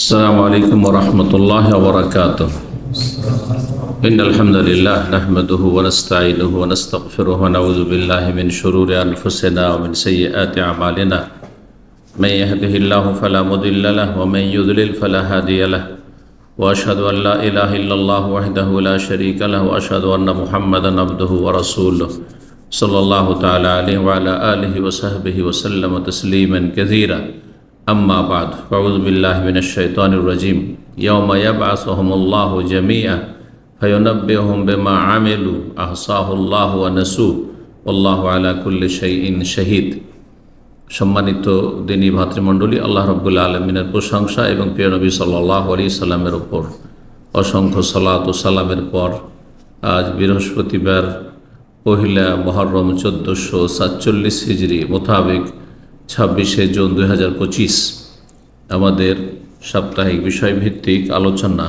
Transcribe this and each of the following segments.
السلام عليكم ورحمة الله وبركاته. إن الحمد لله نحمده ونستعينه ونستغفره ونعوذ بالله من شرور أنفسنا ومن سيئات أعمالنا. من يهده الله فلا مضل له ومن يضلل فلا هادي له. وأشهد أن لا إله إلا الله وحده لا شريك له وأشهد أن محمدا عبده ورسوله صلى الله تعالى عليه وعلى آله وصحبه وسلم تسليما كثيرا. أما بعد فأعوذ بالله من الشيطان الرجيم. يوم يبعثهم الله جميعا فينبئهم بما عملوا أحصاه الله ونسوه والله على كل شيء شهيد. সম্মানিত দিনী ভাতৃমণ্ডলী, আল্লাহ রাব্বুল আলামিনের প্রশংসা এবং প্রিয় নবী সাল্লাল্লাহু আলাইহি সাল্লামের উপর অসংখ্য সালাত ও সালামের পর আজ বৃহস্পতিবার পহিলা মুহররম 1447 হিজরি মোতাবেক 26শে জুন 2025 আমাদের সাপ্তাহিক বিষয়ভিত্তিক আলোচনা।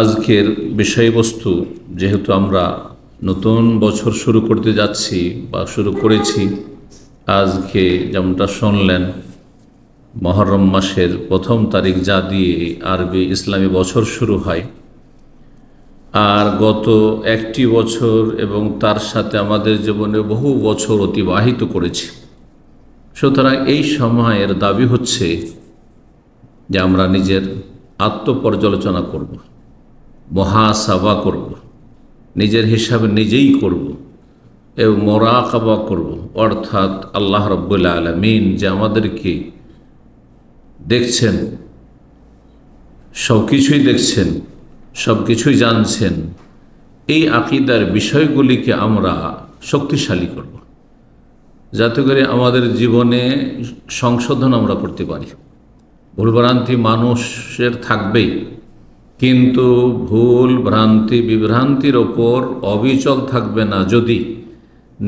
আজকের বিষয়বস্তু, যেহেতু আমরা নতুন বছর শুরু করতে যাচ্ছি বা শুরু করেছি, আজকে যেমনটা শুনলেন মুহররম মাসের প্রথম তারিখ, যা দিয়ে আরবি ইসলামী বছর শুরু হয়। আর গত একটি বছর এবং তার সাথে আমাদের জীবনে বহু বছর অতিবাহিত করেছি। সুতরাং এই সময়ের দাবি হচ্ছে যে আমরা নিজের আত্মপর্যালোচনা করব, মুহাসাবা করব, নিজের হিসাবে নিজেই করব এবং মুরাকাবা করব। অর্থাৎ আল্লাহ রাব্বুল আলামিন যে আমাদেরকে দেখছেন, সব কিছুই দেখছেন, সব কিছুই জানছেন, এই আকীদার বিষয়গুলিকে আমরা শক্তিশালী করব, যাতে করে আমাদের জীবনে সংশোধন আমরা করতে পারি। ভুলভ্রান্তি মানুষের থাকবেই, কিন্তু ভুল ভ্রান্তি বিভ্রান্তির ওপর অবিচল থাকবে না যদি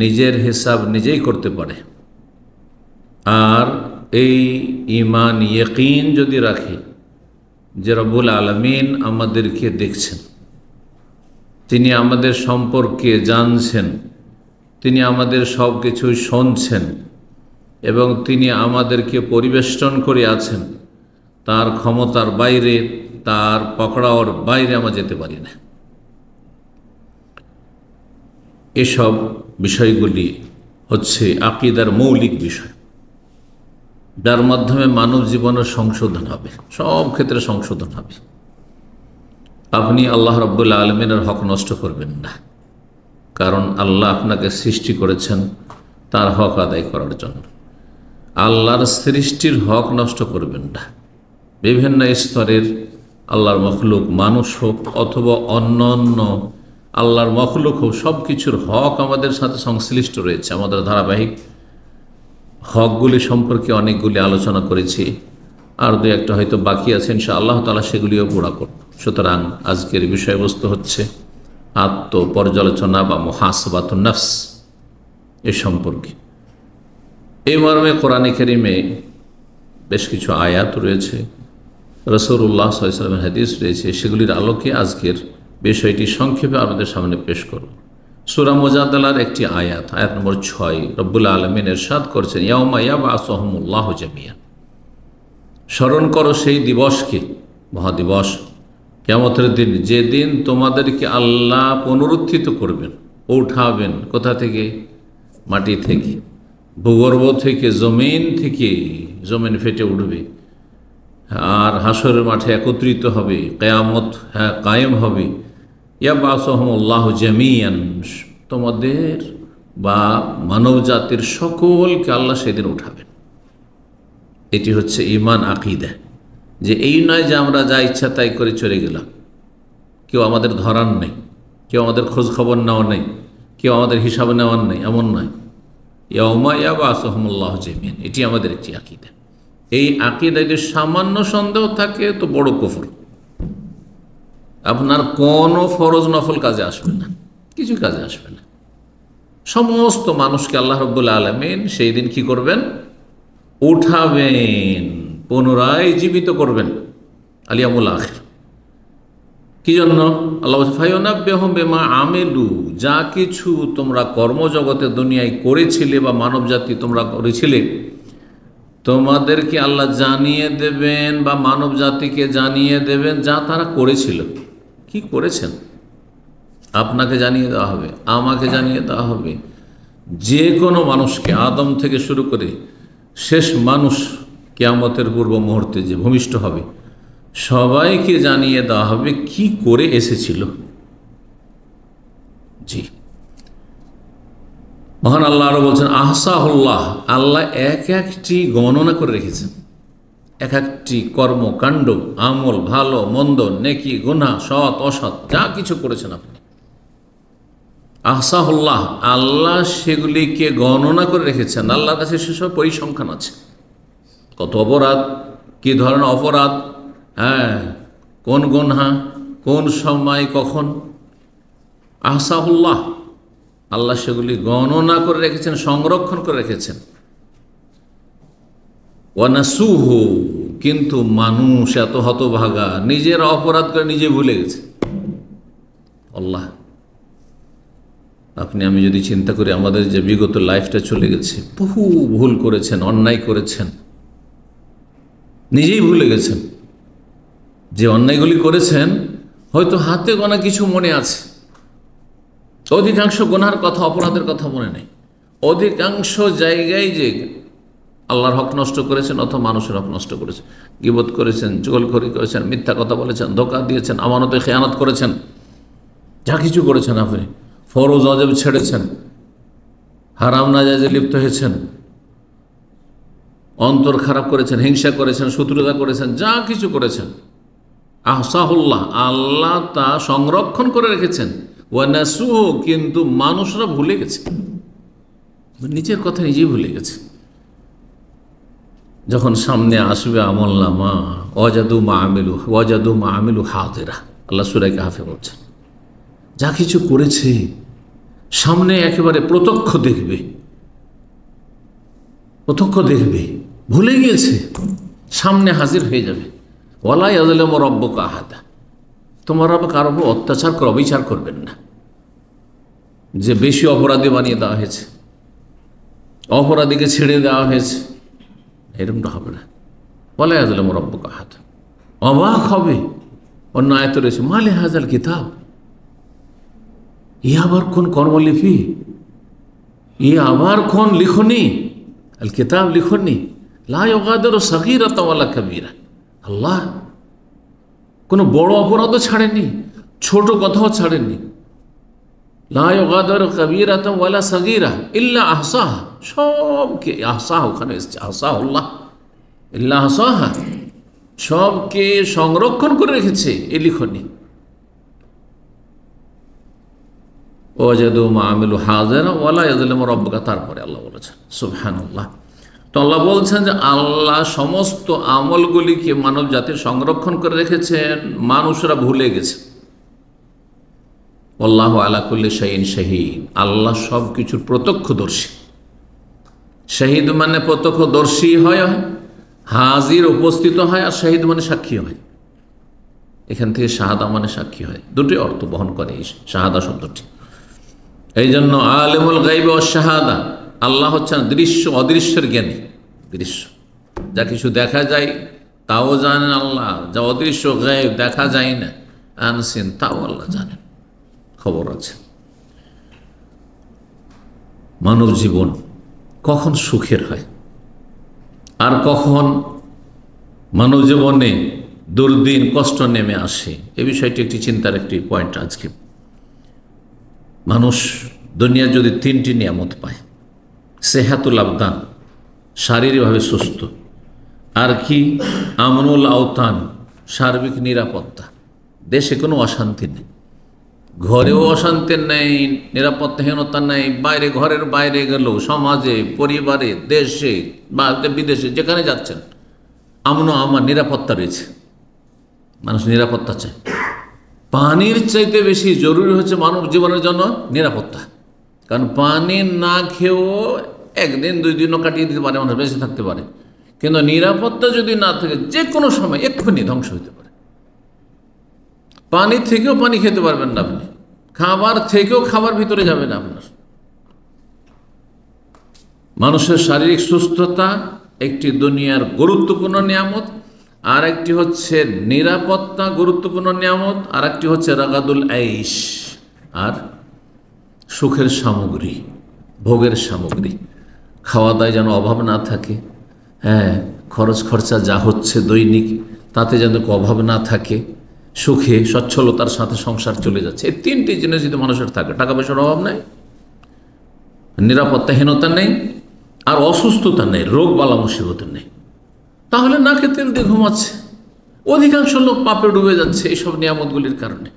নিজের হিসাব নিজেই করতে পারে। আর এই ঈমান ইয়াকিন যদি রাখি যে রব্বুল আলামিন আমাদেরকে দেখছেন, তিনি আমাদের সম্পর্কে জানছেন, তিনি আমাদের সব কিছুই শুনছেন এবং তিনি আমাদেরকে পরিবেষ্টন করে আছেন, তার ক্ষমতার বাইরে, তার পকড়াওয়ার বাইরে আমরা যেতে পারি না। এসব বিষয়গুলি হচ্ছে আকীদার মৌলিক বিষয়, যার মাধ্যমে মানব জীবনের সংশোধন হবে, সব ক্ষেত্রে সংশোধন হবে। আপনি আল্লাহ রাব্বুল আলামিনের হক নষ্ট করবেন না, কারণ আল্লাহ আপনাকে সৃষ্টি করেছেন তার হক আদায় করার জন্য। আল্লাহর সৃষ্টির হক নষ্ট করবেন না। বিভিন্ন স্তরের আল্লাহর মখলুক, মানুষ হোক অথবা অন্য অন্য আল্লাহর মখলুক হোক, সব কিছুর হক আমাদের সাথে সংশ্লিষ্ট রয়েছে। আমাদের ধারাবাহিক হকগুলি সম্পর্কে অনেকগুলি আলোচনা করেছি, আর দু একটা হয়তো বাকি আছে, ইনশাআল্লাহ তাআলা সেগুলিও পুরা করব। সুতরাং আজকের বিষয়বস্তু হচ্ছে আত্মপর্যালোচনা বা মুহাসাবাতুন নফস এ সম্পর্কে। এই মর্মে কোরআনে কারীমে বেশ কিছু আয়াত রয়েছে, রাসূলুল্লাহ সাল্লাল্লাহু আলাইহি ওয়াসাল্লামের হাদিস রয়েছে। সেগুলির আলোকে আজকের বিষয়টি সংক্ষেপে আপনাদের সামনে পেশ করব। সূরা মুজাদালার একটি আয়াত, আয়াত নম্বর 6, রব্বুল আলামিন ইরশাদ করছেন, ইয়াউমা ইয়াবআসুহুমুল্লাহু জামিআন। স্মরণ করো সেই দিবসকে, মহাদিবস, কিয়ামতের দিন, যেদিন তোমাদেরকে আল্লাহ পুনরুত্থিত করবেন, উঠাবেন। কোথা থেকে? মাটি থেকে, ভূগর্ভ থেকে, জমিন থেকে। জমিন ফেটে উঠবে আর হাসরের মাঠে একত্রিত হবে, কিয়ামত কায়েম হবে। ইয়াবআসুহুমুল্লাহু জামিআন, তোমাদের বা মানব জাতির সকলকে আল্লাহ সেদিন উঠাবেন। এটি হচ্ছে ঈমান আকীদা, যে এই নয় যে আমরা যা ইচ্ছা তাই করে চলে গেলাম, কেউ আমাদের ধরার নেই, কেউ আমাদের খোঁজ খবর নেওয়া নেই, কেউ আমাদের হিসাব নেওয়ার নেই, এমন নয়। ইয়াউমা ইয়াবআসুহুমুল্লাহু জামিআন, এটি আমাদের একটি আকীদা। এই আকীদায় যদি সামান্য সন্দেহ থাকে তো বড় কুফর। আপনার কোনো ফরজ নফল কাজে আসবে না, কিছু কাজে আসবে না। সমস্ত মানুষকে আল্লাহ রাব্বুল আলামিন সেই দিন কি করবেন? উঠাবেন, পুনরায় জীবিত করবেন। আলিয়ামুল আখির। কি জন্য? আল্লাহ ফায়ুনাব্বিহুম বিমা আমিলু, যা কিছু তোমরা কর্মজগতে দুনিয়ায় করেছিলে বা মানব জাতি তোমরা করেছিলে, তোমাদেরকে আল্লাহ জানিয়ে দেবেন বা মানব জাতিকে জানিয়ে দেবেন যা তারা করেছিল। কি করেছেন আপনাকে জানিয়ে দেওয়া হবে, আমাকে জানিয়ে দেওয়া হবে, যে কোনো মানুষকে, আদম থেকে শুরু করে শেষ মানুষ কিয়ামতের পূর্ব মুহূর্তে যে ভূমিষ্ঠ হবে সবাইকে জানিয়ে দেওয়া হবে কি করে এসেছিল। জি, মহান আল্লাহ আরো বলছেন আহসাহুল্লাহ, আল্লাহ এক একটি গণনা করে রেখেছেন, এক একটি কর্মকাণ্ড, আমল, ভালো মন্দ, নেকি গুনাহ, সৎ অসৎ যা কিছু করেছেন আপনি, আহসাহুল্লাহ, আল্লাহ সেগুলিকে গণনা করে রেখেছেন। আল্লাহর কাছে সেসব পরিসংখ্যান আছে, কত অপরাধ, কি ধরনের অপরাধ, কোন গুনাহ, কোন সময়, কখন, আহসাহুল্লাহ, আল্লাহ সেগুলি গণনা করে রেখেছেন, সংরক্ষণ করে রেখেছেন। ওয়ানাসুহু, কিন্তু মানুষ এত হতভাগা, নিজের অপরাধ করে নিজে ভুলে গেছে। আল্লাহ, আপনি আমি যদি চিন্তা করি আমাদের যে বিগত লাইফটা চলে গেছে, বহু ভুল করেছেন, অন্যায় করেছেন, নিজেই ভুলে গেছেন। যে অন্যায়গুলি করেছেন হয়তো হাতে গোনা কিছু মনে আছে, অধিকাংশ গুনার কথা, অপরাধের কথা মনে নেই। অধিকাংশ জায়গায় যে আল্লাহর হক নষ্ট করেছেন অথবা মানুষের হক নষ্ট করেছেন, গীবত করেছেন, চুগলখড়ি করেছেন, মিথ্যা কথা বলেছেন, ধোঁকা দিয়েছেন, আমানতে খেয়ানত করেছেন, যা কিছু করেছেন আপনি, ফরজ অজেব ছেড়েছেন, হারাম নাজায়েজে লিপ্ত হয়েছেন, অন্তর খারাপ করেছেন, হিংসা করেছেন, শত্রুতা করেছেন, যা কিছু করেছেন, আহসাহুল্লাহ, আল্লাহ তা সংরক্ষণ করে রেখেছেন। ওয়ানাসুহু, কিন্তু মানুষরা ভুলে গেছে, নিজের কথা নিজেই ভুলে গেছে। যখন সামনে আসবে আমলনামা, ওয়াজাদু মা আমিলু হাদিরা, আল্লাহ সূরা কাহফে বলছেন, যা কিছু করেছে সামনে একেবারে প্রত্যক্ষ দেখবে, ভুলে গিয়েছে, সামনে হাজির হয়ে যাবে। ওয়ালা ইয়াযলিমু রাব্বুকা আহাদা, তোমার রব কারো উপর অত্যাচার করে অবিচার করবেন না, যে বেশি অপরাধী বানিয়ে দেওয়া হয়েছে, অপরাধীকে ছেড়ে দেওয়া হয়েছে, এরকমটা হবে না। ওয়ালা ইয়াযলিমু রাব্বুকা আহাদা। অবাক হবে, অন্য আয়াতে রয়েছে মালি হাযাল কিতাব, ই আবার কোন কর্মলিপি, ই আবার কোন লিখনি, আল কিতাব লিখনি, লা ইউগাদিরু সাগীরাতান ওয়ালা কাবীরা, আল্লাহ কোনো বড় অপরাধও ছাড়েননি, ছোট কথাও ছাড়েননি। লা ইউগাদিরু কাবীরাতান ওয়ালা সাগীরা ইল্লা আহসাহা, সবকে, আহসাহা ওখানে এসেছে, আহসাহুল্লাহ ইল্লা আহসাহা, সবকে সংরক্ষণ করে রেখেছে এই লিখনি। ওয়াজাদু মা আমিলু হাযিরা ওয়ালা ইয়াযলিমু রাব্বুকা, তারপরে আল্লাহ বলেছেন সুবহানাল্লাহ। তো আল্লাহ বলছেন যে আল্লাহ সমস্ত আমলগুলিকে মানব জাতির সংরক্ষণ করে রেখেছেন, মানুষরা ভুলে গেছে। আল্লাহু আলা কুল্লি শাইইন শাহীদ, আল্লাহ সব কিছুর প্রত্যক্ষদর্শী। শাহীদ মানে প্রত্যক্ষদর্শী হয়, হাজির উপস্থিত হয়, আর শাহীদ মানে সাক্ষী হয়। এখান থেকে শাহাদা মানে সাক্ষী হয়, দুটি অর্থ বহন করে এই শাহাদা শব্দটি। এই জন্য আলিমুল গায়বি ওয়াশ শাহাদা, আল্লাহ হচ্ছেন দৃশ্য অদৃশ্যের জ্ঞানী। দৃশ্য যা কিছু দেখা যায় তাও জানেন আল্লাহ, যা অদৃশ্য গায়ব দেখা যায় না, আনসিন, তাও আল্লাহ জানেন, খবর আছে। মানব জীবন কখন সুখের হয় আর কখন মানব জীবনে দুর্দিন কষ্ট নেমে আসে, এ বিষয়টি একটি চিন্তার একটি পয়েন্ট আজকে। মানুষ দুনিয়ার যদি তিনটি নিয়ামত পায়, সেহাতুল আবদান, শারীরিকভাবে সুস্থ, আর কি আমনুল আওতান, সার্বিক নিরাপত্তা, দেশে কোনো অশান্তি নেই, ঘরেও অশান্তি নেই, নিরাপত্তাহীনতা নেই, বাইরে, ঘরের বাইরে গেলেও, সমাজে, পরিবারে, দেশে বা বিদেশে যেখানে যাচ্ছেন আমার নিরাপত্তা রয়েছে। মানুষ নিরাপত্তা চায়। পানির চাইতে বেশি জরুরি হচ্ছে মানব জীবনের জন্য নিরাপত্তা, কারণ পানি না খেয়েও একদিন দুই দিনও কাটিয়ে দিতে পারে, মানুষ বেঁচে থাকতে পারে, কিন্তু নিরাপত্তা যদি না থাকে যে কোনো সময় এক্ষুনি ধ্বংস হতে পারে। পানি থেকেও পানি খেতে পারবেন না আপনি, খাবার থেকেও খাবার ভিতরে যাবে না আপনার। মানুষের শারীরিক সুস্থতা একটি দুনিয়ার গুরুত্বপূর্ণ নিয়ামত, আর একটি হচ্ছে নিরাপত্তা গুরুত্বপূর্ণ নিয়ামত, আর একটি হচ্ছে রাগাদুল আইশ, আর সুখের সামগ্রী, ভোগের সামগ্রী। খাওয়া দাওয়ায় যেন অভাব না থাকে, হ্যাঁ, খরচ খরচা যা হচ্ছে দৈনিক তাতে যেন অভাব না থাকে, সুখে সচ্ছলতার সাথে সংসার চলে যাচ্ছে। এই তিনটি জিনিস যদি মানুষের থাকে, টাকা পয়সার অভাব নেই, নিরাপত্তাহীনতা নেই, আর অসুস্থতা নেই, রোগ বালা মুসিবত নেই, তাহলে নাকে তেল দিয়ে ঘুমাচ্ছে। অধিকাংশ লোক পাপে ডুবে যাচ্ছে এইসব নিয়ামতগুলির কারণে,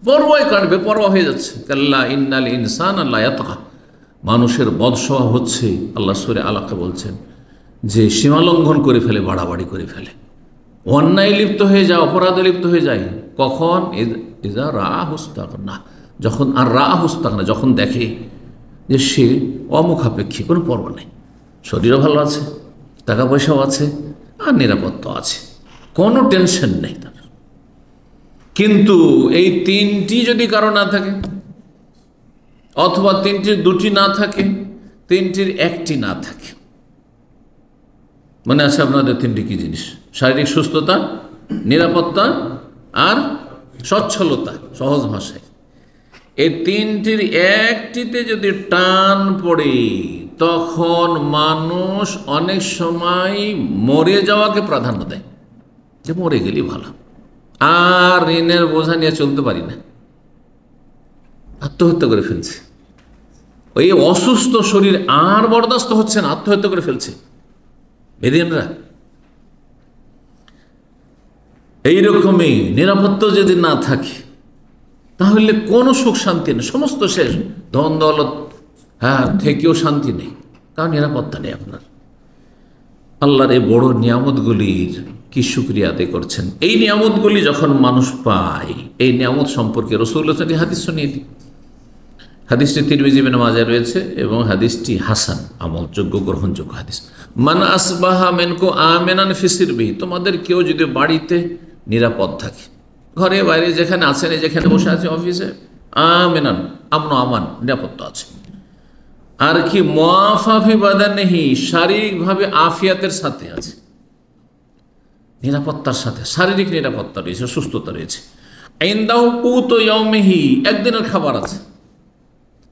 পরোয়াই কাটবে, পরোয়া হয়ে যাচ্ছে। কাল্লা ইন্নাল ইনসান আল্লাহ ইয়াতগা, মানুষের বদস্বভাব হচ্ছে, আল্লাহ সূরা আলাকে বলছেন যে সীমালঙ্ঘন করে ফেলে, বাড়াবাড়ি করে ফেলে, অন্যায় লিপ্ত হয়ে যায়, অপরাধে লিপ্ত হয়ে যায়। কখন? ইজা রা হুস্তাক না, যখন, আর রা হুস্তাক না, যখন দেখে যে সে অমুখাপেক্ষী, কোনো পরোয়া নেই, শরীরও ভালো আছে, টাকা পয়সাও আছে, আর নিরাপত্তা আছে, কোনো টেনশন নেই তার। কিন্তু এই তিনটি যদি কারো না থাকে, অথবা তিনটির দুটি না থাকে, তিনটির একটি না থাকে, মনে আছে আপনাদের তিনটি কি জিনিস? শারীরিক সুস্থতা, নিরাপত্তা, আর সচ্ছলতা। সহজ ভাষায় এই তিনটির একটিতে যদি টান পড়ে, তখন মানুষ অনেক সময় মরে যাওয়াকে প্রাধান্য দেয়, যে মরে গেলেই ভালো, আর ঋণের বোঝা নিয়ে চলতে পারি না, আত্মহত্যা করে ফেলছে। ওই অসুস্থ শরীর আর বরদাস্ত হচ্ছে না, আত্মহত্যা করে ফেলছে বেদিনরা। এইরকমই নিরাপত্তা যদি না থাকে, তাহলে কোনো সুখ শান্তি নেই, সমস্ত শেষ। ধন দৌলত, হ্যাঁ, থেকেও শান্তি নেই, কারণ নিরাপত্তা নেই আপনার। আল্লাহর এই বড় নিয়ামতগুলির কি শুকরিয়া আদায় করছেন। এই নিয়ামতগুলি যখন মানুষ পায়, এই নিয়ামত সম্পর্কে রাসূলুল্লাহ সাল্লাল্লাহু আলাইহি হাদিস শুনিয়ে দিই। হাদিসটি তিরমিজি ইবনে মাজাহ রয়েছে এবং হাদিসটি হাসান, আমলযোগ্য, গ্রহণযোগ্য হাদিস। মান আসবাহা মিনকুম আমিনান ফি সিরবিহি, তোমাদের কেউ যদি বাড়িতে নিরাপদ থাকে, ঘরে বাইরে যেখানে আছেন, যেখানে বসে আছে, অফিসে, আমিনান, আমন আমান, নিরাপত্তা আছে। আর কি মুআফাফি বাদানিহি, শারীরিকভাবে আফিয়াতের সাথে আছে, নিরাপত্তার সাথে শারীরিক নিরাপত্তা রয়েছে, সুস্থতা রয়েছে। ইনদাহু কুতু ইয়াউমিহি, একদিনের খাবার আছে।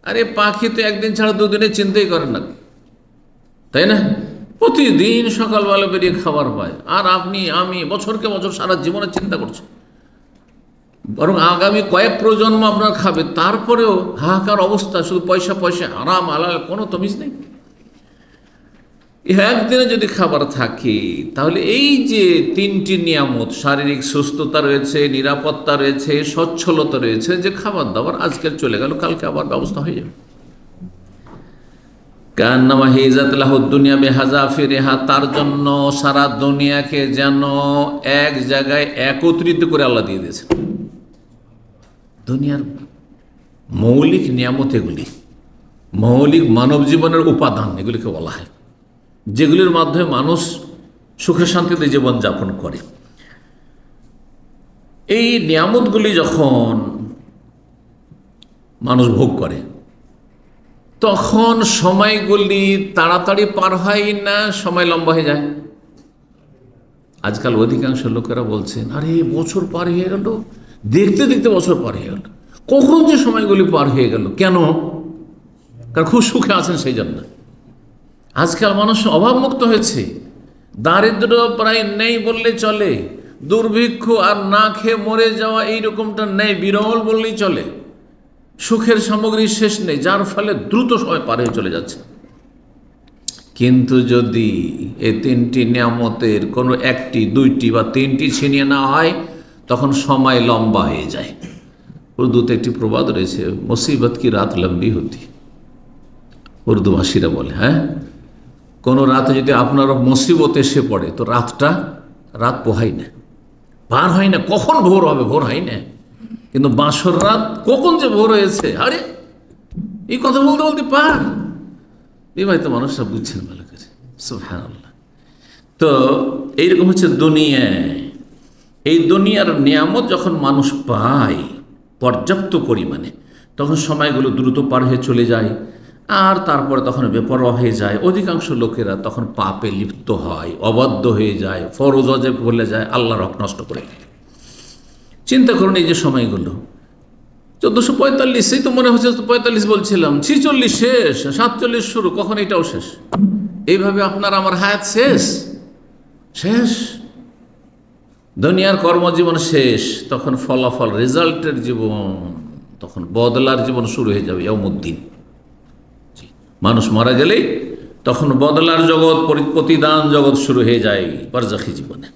আরে পাখি তো একদিন ছাড়া দুদিনে চিন্তাই করে না, তাই না? প্রতিদিন সকালবেলা বেরিয়ে খাবার পায়, আর আপনি, আমি বছরকে বছর সারা জীবনে চিন্তা করছি, বরং আগামী কয়েক প্রজন্ম আপনার খাবে, তারপরেও হাহাকার অবস্থা, শুধু পয়সা পয়সা, আরাম আলাল, কোনো তমিজ নেই। একদিনে যদি খাবার থাকে, তাহলে এই যে তিনটি নিয়ামত, শারীরিক সুস্থতা রয়েছে, নিরাপত্তা রয়েছে, সচ্ছলতা রয়েছে, যে খাবার দাবার আজকের চলে গেল, কালকে আবার ব্যবস্থা হয়ে যাবে। কান্নামা হিজাত লাহুদ দুনিয়া বিহাযাফিরিহা, তার জন্য সারা দুনিয়াকে যেন এক জায়গায় একত্রিত করে আল্লাহ দিয়ে দিয়েছে। দুনিয়ার মৌলিক নিয়ামত এগুলি, মৌলিক মানব জীবনের উপাদান, এগুলিকে বলা হয়, যেগুলির মাধ্যমে মানুষ সুখে শান্তিতে জীবনযাপন করে। এই নিয়ামতগুলি যখন মানুষ ভোগ করে, তখন সময়গুলি তাড়াতাড়ি পার হয় না সময় লম্বা হয়ে যায়? আজকাল অধিকাংশ লোকেরা বলছেন, আরে বছর পার হয়ে গেল, দেখতে দেখতে বছর পার হয়ে গেল, কখন যে সময়গুলি পার হয়ে গেল। কেন? কারণ খুব সুখে আছেন সেই জন্য। আজকাল মানুষ অভাবমুক্ত হয়েছে, দারিদ্র প্রায় নেই বললে চলে, দুর্ভিক্ষ আর না খেয়ে মরে যাওয়া এইরকমটা নেই, বিরল বললেই চলে। সুখের সামগ্রী শেষ নেই, যার ফলে দ্রুত সময় পার হয়ে চলে যাচ্ছে। কিন্তু যদি এই তিনটি নিয়ামতের কোনো একটি, দুইটি বা তিনটি ছিনিয়ে নেওয়া হয়, তখন সময় লম্বা হয়ে যায়। উর্দুতে একটি প্রবাদ রয়েছে, মুসিবত কি রাত লম্বি হতি, উর্দুভাষীরা বলে। হ্যাঁ, কোনো রাতে যদি আপনার মুসিবত এসে পড়ে, তো রাত পোহাই না, পার হয় না, কখন ভোর হবে, ভোর হয় না। কিন্তু বাঁশর রাত কখন যে ভোর হয়েছে, আরে এই কথা বলতে বলতে পার। এই ভাই তো মানুষরা বুঝছেন ভালো করে, সুবহানাল্লাহ। তো এইরকম হচ্ছে দুনিয়ায়, এই দুনিয়ার নিয়ামত যখন মানুষ পায় পর্যাপ্ত পরিমাণে, তখন সময়গুলো দ্রুত পার হয়ে চলে যায়। আর তারপরে তখন বেপরোয়া হয়ে যায়। অধিকাংশ লোকেরা তখন পাপে লিপ্ত হয়, অবাধ্য হয়ে যায়, ফরজ ওয়াজিব ভুলে যায়, আল্লাহর হক নষ্ট করে। চিন্তা করুন এই যে সময়গুলো 1445, তো মনে হচ্ছে 45 বলছিলাম, 46 শেষ, 47 শুরু, কখন এটাও শেষ। এইভাবে আপনার আমার হায়াত শেষ শেষ, দুনিয়ার কর্মজীবন শেষ। তখন ফলাফল, রেজাল্টের জীবন, তখন বদলার জীবন শুরু হয়ে যাবে। ইয়াউমুদ্দিন, মানুষ মারা গেলেই তখন বদলার জগৎ, প্রতিদান জগৎ শুরু হয়ে যায় বারজাখী জীবনে।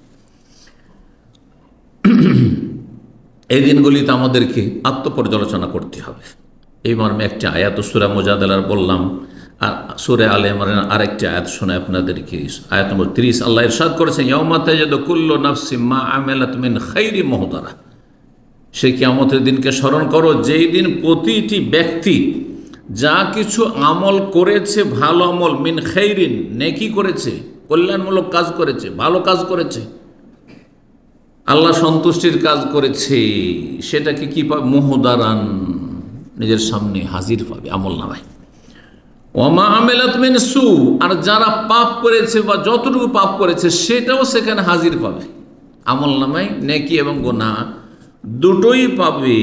এই দিনগুলিতে আমাদেরকে আত্মপর্যালোচনা করতে হবে। এই মর্মে একটি আয়াত সূরা মুজাদালার বললাম, আর সূরা আলে ইমরানের আরেকটি আয়াত শোনায় আপনাদেরকে। আয়াত নম্বর 30, আল্লাহ ইরশাদ করেছেন, ইয়াউমা তাজিদু কুল্লু নাফসিন মা আমিলাত মিন খাইরি মুহদারা। সেই কিয়ামতের দিনকে স্মরণ করো, যেই দিন প্রতিটি ব্যক্তি যা কিছু আমল করেছে, ভালো আমল, মিন খাইরিন, নেকি করেছে, কল্যাণমূলক কাজ করেছে, ভালো কাজ করেছে, আল্লাহ সন্তুষ্টির কাজ করেছে, সেটাকে কি পাবে? মুহদারান, নিজের সামনে হাজির পাবে আমল নামায়। ওমা আমিলাত মিন সু, আর যারা পাপ করেছে বা যতটুকু পাপ করেছে সেটাও সেখানে হাজির পাবে আমল নামায়। নেকি এবং গুনাহ দুটোই পাবে।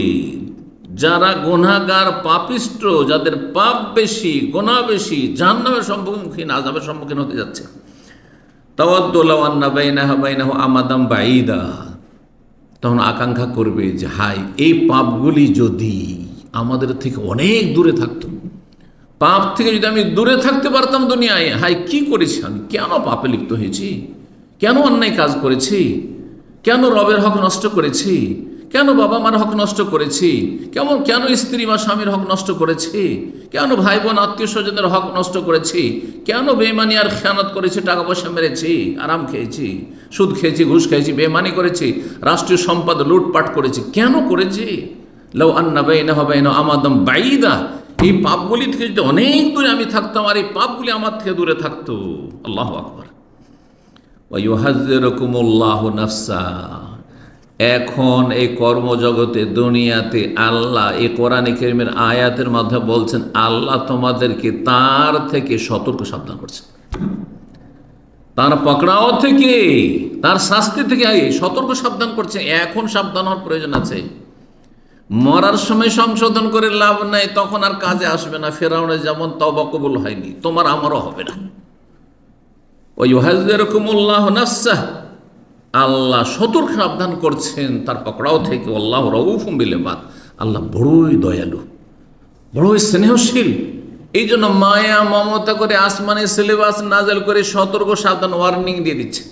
যারা গুনাহগার, পাপিষ্ট, যাদের পাপ বেশি, গুনাহ বেশি, জাহান্নামের সম্মুখীন, আযাবের সম্মুখীন হতে যাচ্ছে। তাওয়াদ্দু লাও আন্না বাইনাহা বাইনাহু আমাদাম বাঈদা, তখন আকাঙ্ক্ষা করবে যে হাই, এই পাপগুলি যদি আমাদের থেকে অনেক দূরে থাকতো, পাপ থেকে যদি আমি দূরে থাকতে পারতাম দুনিয়ায়, হাই কি করেছি আমি, কেন পাপে লিপ্ত হয়েছি, কেন অন্যায় কাজ করেছি, কেন রবের হক নষ্ট করেছি, কেন বাবা মার হক নষ্ট করেছি, কেন স্ত্রী বা স্বামীর হক নষ্ট করেছি, কেন ভাই বোন আত্মীয় স্বজনের হক নষ্ট করেছি, কেন বেঈমানি আর খেয়ানত করেছি, টাকা পয়সা মেরেছি, আরাম খেয়েছি, সুদ খেয়েছি, ঘুষ খেয়েছি, বেঈমানি করেছি, রাষ্ট্রীয় সম্পদ লুটপাট করেছি, কেন করেছি? লাউ আন্না বাইনাহু বাইনা আমাদাম বাঈদা, এই পাপগুলি থেকে যদি অনেক দূরে আমি থাকতাম, আর এই পাপগুলি আমার থেকে দূরে থাকতো। আল্লাহু আকবার। ওয়া ইউহাযযিরুকুমুল্লাহু নাফসা, এখন এই কর্মজগতে, দুনিয়াতে আল্লাহ এই কোরআনে কারীমের আয়াতের মাধ্যমে বলছেন, আল্লাহ তোমাদেরকে তার থেকে সতর্ক সাবধান করছেন, তার পকড়াও থেকে, তার শাস্তি থেকে সতর্ক সাবধান করছে। এখন সাবধান হওয়ার প্রয়োজন আছে। মরার সময় সংশোধন করে লাভ নাই, তখন আর কাজে আসবে না। ফেরাউনের যেমন তওবা কবুল হয়নি, তোমার আমারও হবে না। ওয়া ইউহাযযিরুকুমুল্লাহু নাফসা, আল্লাহ সতর্ক সাবধান করছেন তার পকড়াও থেকে। আল্লাহু রাউফুম বিল ইবাদ, আল্লাহ বড়ই দয়ালু, বড়ই স্নেহশীল। এই জন্য মায়া মমতা করে আসমানে সিলেবাস নাজেল করে সতর্ক সাবধান ওয়ার্নিং দিয়ে দিচ্ছে।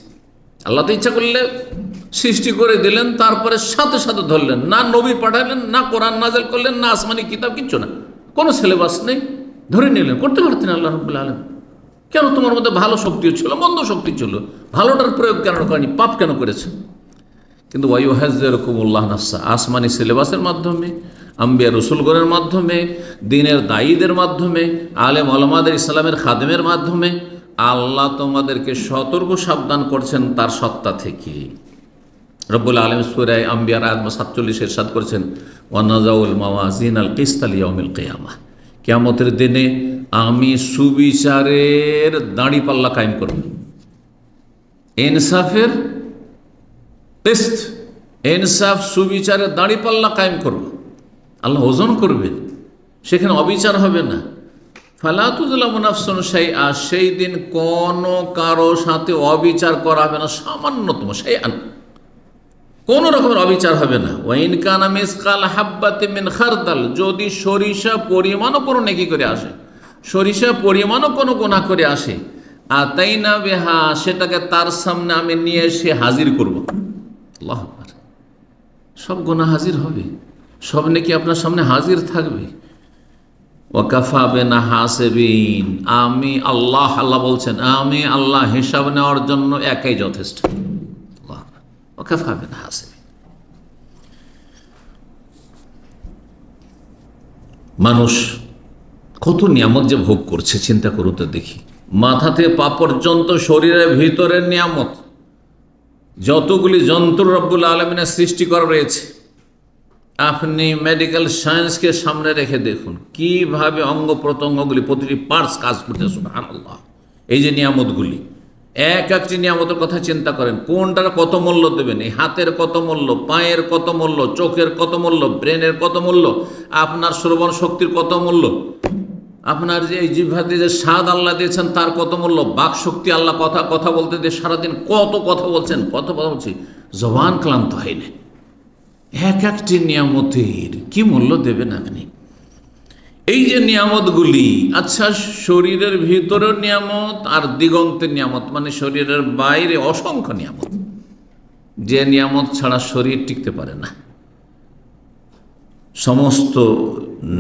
আল্লাহ তো ইচ্ছা করলে সৃষ্টি করে দিলেন, তারপরে সাথে সাথে ধরলেন না, নবী পাঠালেন না, কোরআন নাজেল করলেন না, আসমানি কিতাব, কিচ্ছু না, কোনো সিলেবাস নেই, ধরে নিলেন। করতে পারতেন আল্লাহ রাব্বুল আলামিন। কেন? তোমার মধ্যে ভালো শক্তিও ছিল, মন্দ শক্তি ছিল, ভালোটার প্রয়োগ কেন করেনি, পাপ কেন করেছে? কিন্তু ওয়া ইউহাযযিরুকুমুল্লাহু নাফসা, আসমানি সিলেবাসের মাধ্যমে, আম্বিয়া রসুলগণের মাধ্যমে, দিনের দায়ীদের মাধ্যমে, আলেম ওলামাদের, ইসলামের খাদেমের মাধ্যমে আল্লাহ তোমাদেরকে সতর্ক সাবধান করছেন তার সত্তা থেকে। রব্বুল আলামিন সূরা আম্বিয়ার আয়াত 47 ইরশাদ করেছেন, ওয়া নাযাউল মাওয়াজিনাল কিসতা লিয়াউমিল কিয়ামাহ, কিয়ামতের দিনে আমি সুবিচারের দাঁড়িপাল্লা কায়েম করব, ইনসাফের কিসত, ইনসাফ সুবিচারের দাঁড়িপাল্লা কায়েম করব। আল্লাহ ওজন করবেন, সেখানে অবিচার হবে না। ফালা তুযলামু নাফসুন শাইআ, সেই দিন কোনো কারো সাথে অবিচার করা হবে না, সামান্যতম শাইআন, কোনো রকমের অবিচার হবে না। ওয়া ইন কানা মিসকাল হাব্বাতিন মিন খারদাল, যদি সরিষা পরিমাণও কোনো নেকি করে আসে, সরিষা পরিমাণও কোনো গুনাহ করে আসে, আতাইনা বিহা, সেটাকে তার সামনে আমি নিয়ে এসে হাজির করব। আল্লাহু আকবার। সব গুনাহ হাজির হবে, সব নেকি আপনার সামনে হাজির থাকবে। ওয়া কাফা বিনা হাসিবিন, আমি আল্লাহ, আল্লাহ বলছেন আমি আল্লাহ হিসাব নেওয়ার জন্য একাই যথেষ্ট। আল্লাহ, ওয়া কাফা বিনা হাসিবিন। মানুষ কত নিয়ামত যে ভোগ করছে, চিন্তা করুন তো দেখি। মাথা থেকে পা পর্যন্ত শরীরের ভিতরের নিয়ামত, যতগুলি যন্ত্র রব্বুল আলামিনের সৃষ্টি করা রয়েছে, আপনি মেডিকেল সায়েন্সকে সামনে রেখে দেখুন কিভাবে অঙ্গ প্রত্যঙ্গগুলি প্রতিটি পার্টস কাজ করছে। সুবহানাল্লাহ। এই যে নিয়ামতগুলি, এক একটি নিয়ামতের কথা চিন্তা করেন, কোনটার কত মূল্য দেবেন। এই হাতের কত মূল্য, পায়ের কত মূল্য, চোখের কত মূল্য, ব্রেনের কত মূল্য, আপনার শ্রবণ শক্তির কত মূল্য, আপনার যে এই জিহ্বাতে যে স্বাদ আল্লাহ দিয়েছেন তার কত মূল্য, বাক শক্তি আল্লাহ কথা কথা বলতে দিয়ে সারাদিন কত কথা বলছেন, কত কথা বলছি, জবান ক্লান্ত হয়নি। এক একটি নিয়ামতের কি মূল্য দেবেন আপনি। এই যে নিয়ামতগুলি, আচ্ছা শরীরের ভিতরের নিয়ামত আর দিগন্তের নিয়ামত, মানে শরীরের বাইরে অসংখ্য নিয়ামত, যে নিয়ামত ছাড়া শরীর টিকতে পারে না। সমস্ত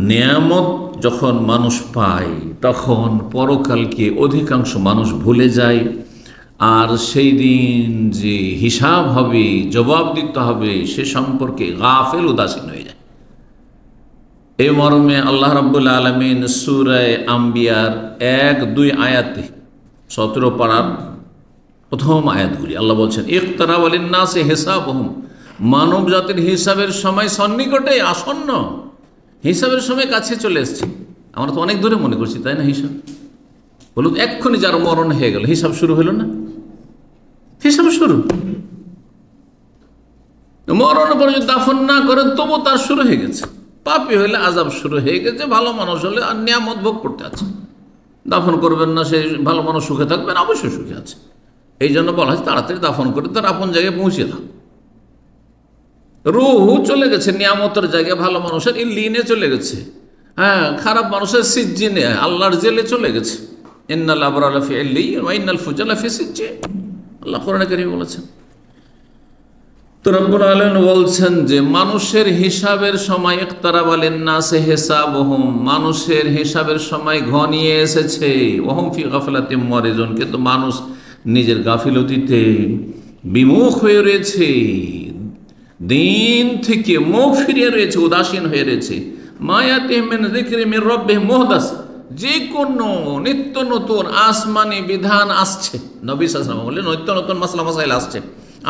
নিয়ামত যখন মানুষ পায় তখন পরকালকে অধিকাংশ মানুষ ভুলে যায়, আর সেই দিন যে হিসাব হবে, জবাব দিতে হবে, সে সম্পর্কে গাফেল, উদাসীন হয়ে যায়। এই মর্মে আল্লাহ রাব্বুল আলামিন সূরা আম্বিয়ার 1-2 আয়াতে 17 পারার প্রথম আয়াতগুলি আল্লাহ বলছেন, ইকতারাবা লিন-নাসি হিসাবুহুম, মানব জাতির হিসাবের সময় সন্নিকটে, আসন্ন, হিসাবের সময় কাছে চলে এসেছে। আমরা তো অনেক দূরে মনে করছি, তাই না? হিসাব বলুন, এক্ষুনি যার মরণ হয়ে গেল, হিসাব শুরু হলো না? হিসাব শুরু, মরণ পরে যদি দাফন না করেন তবু তার শুরু হয়ে গেছে। পাপী হইলে আযাব শুরু হয়ে গেছে, ভালো মানুষ হলে আর নিয়ামত ভোগ করতে আছে। দাফন করবেন না, সেই ভালো মানুষ সুখে থাকবেন, অবশ্যই সুখে আছে। এই জন্য বলা হয় তাড়াতাড়ি দাফন করে তার আপন জায়গায় পৌঁছে দাও। রূহ চলে গেছে নিয়ামতের জায়গায়, ভালো মানুষের ইল্লিনে চলে গেছে, হ্যাঁ, খারাপ মানুষের সিজ্জিনে, আল্লাহর জেলে চলে গেছে। ইন্নাল আবরারা লাফি ইল্লিয়্যিন ওয়া ইন্নাল ফুজ্জারা লাফি সিজ্জিন, আল্লাহ কোরআনে কারীমে বলেছেন। তো রব্বুল আলামিন বলছেন যে মানুষের হিসাবের সময়, ইকতারাবা লিন-নাসি হিসাবুহুম, মানুষের হিসাবের সময় ঘনিয়ে এসেছে। ওয়াহুম ফি গাফলাতিন মুরিজুন, কিন্তু মানুষ নিজের গাফিলতিতে বিমুখ হয়ে রয়েছে, দিন থেকে মুখ ফিরিয়ে রয়েছে, উদাসীন হয়ে রয়েছে। মা ইয়াতিহিম মিন যিকরিন মির রাব্বিহিম মুহদাস, যে কোনো নিত্য নতুন আসমানি বিধান আসছে। নবী সাল্লাল্লাহু আলাইহি ওয়াসাল্লাম বললেন নিত্য নতুন মাসলা মাসাইল আসছে,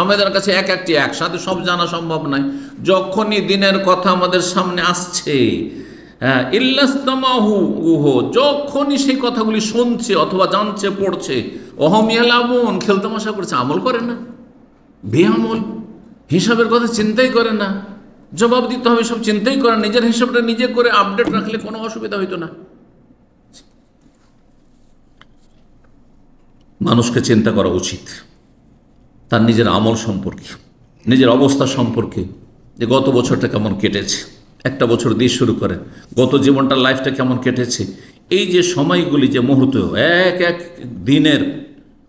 আমাদের কাছে এক একটি একসাথে সব জানা সম্ভব নয়। যখনই দিনের কথা আমাদের সামনে আসছে, হ্যাঁ, ইল্লাস্তামাহু, যখনই সেই কথাগুলি শুনছে অথবা জানছে, পড়ছে, ওহুম ইয়ালামুন, খেলতামাশা করছে, আমল করে না, বেআমল, হিসাবের কথা চিন্তাই করে না, জবাব দিতে হবে সব চিন্তাই করে, নিজের হিসাবটা নিজে করে আপডেট রাখলে কোনো অসুবিধা হইতো না। মানুষকে চিন্তা করা উচিত তার নিজের আমল সম্পর্কে, নিজের অবস্থা সম্পর্কে, যে গত বছরটা কেমন কেটেছে। একটা বছর দিয়ে শুরু করে গত জীবনটা, লাইফটা কেমন কেটেছে। এই যে সময়গুলি, যে মুহূর্ত, এক এক দিনের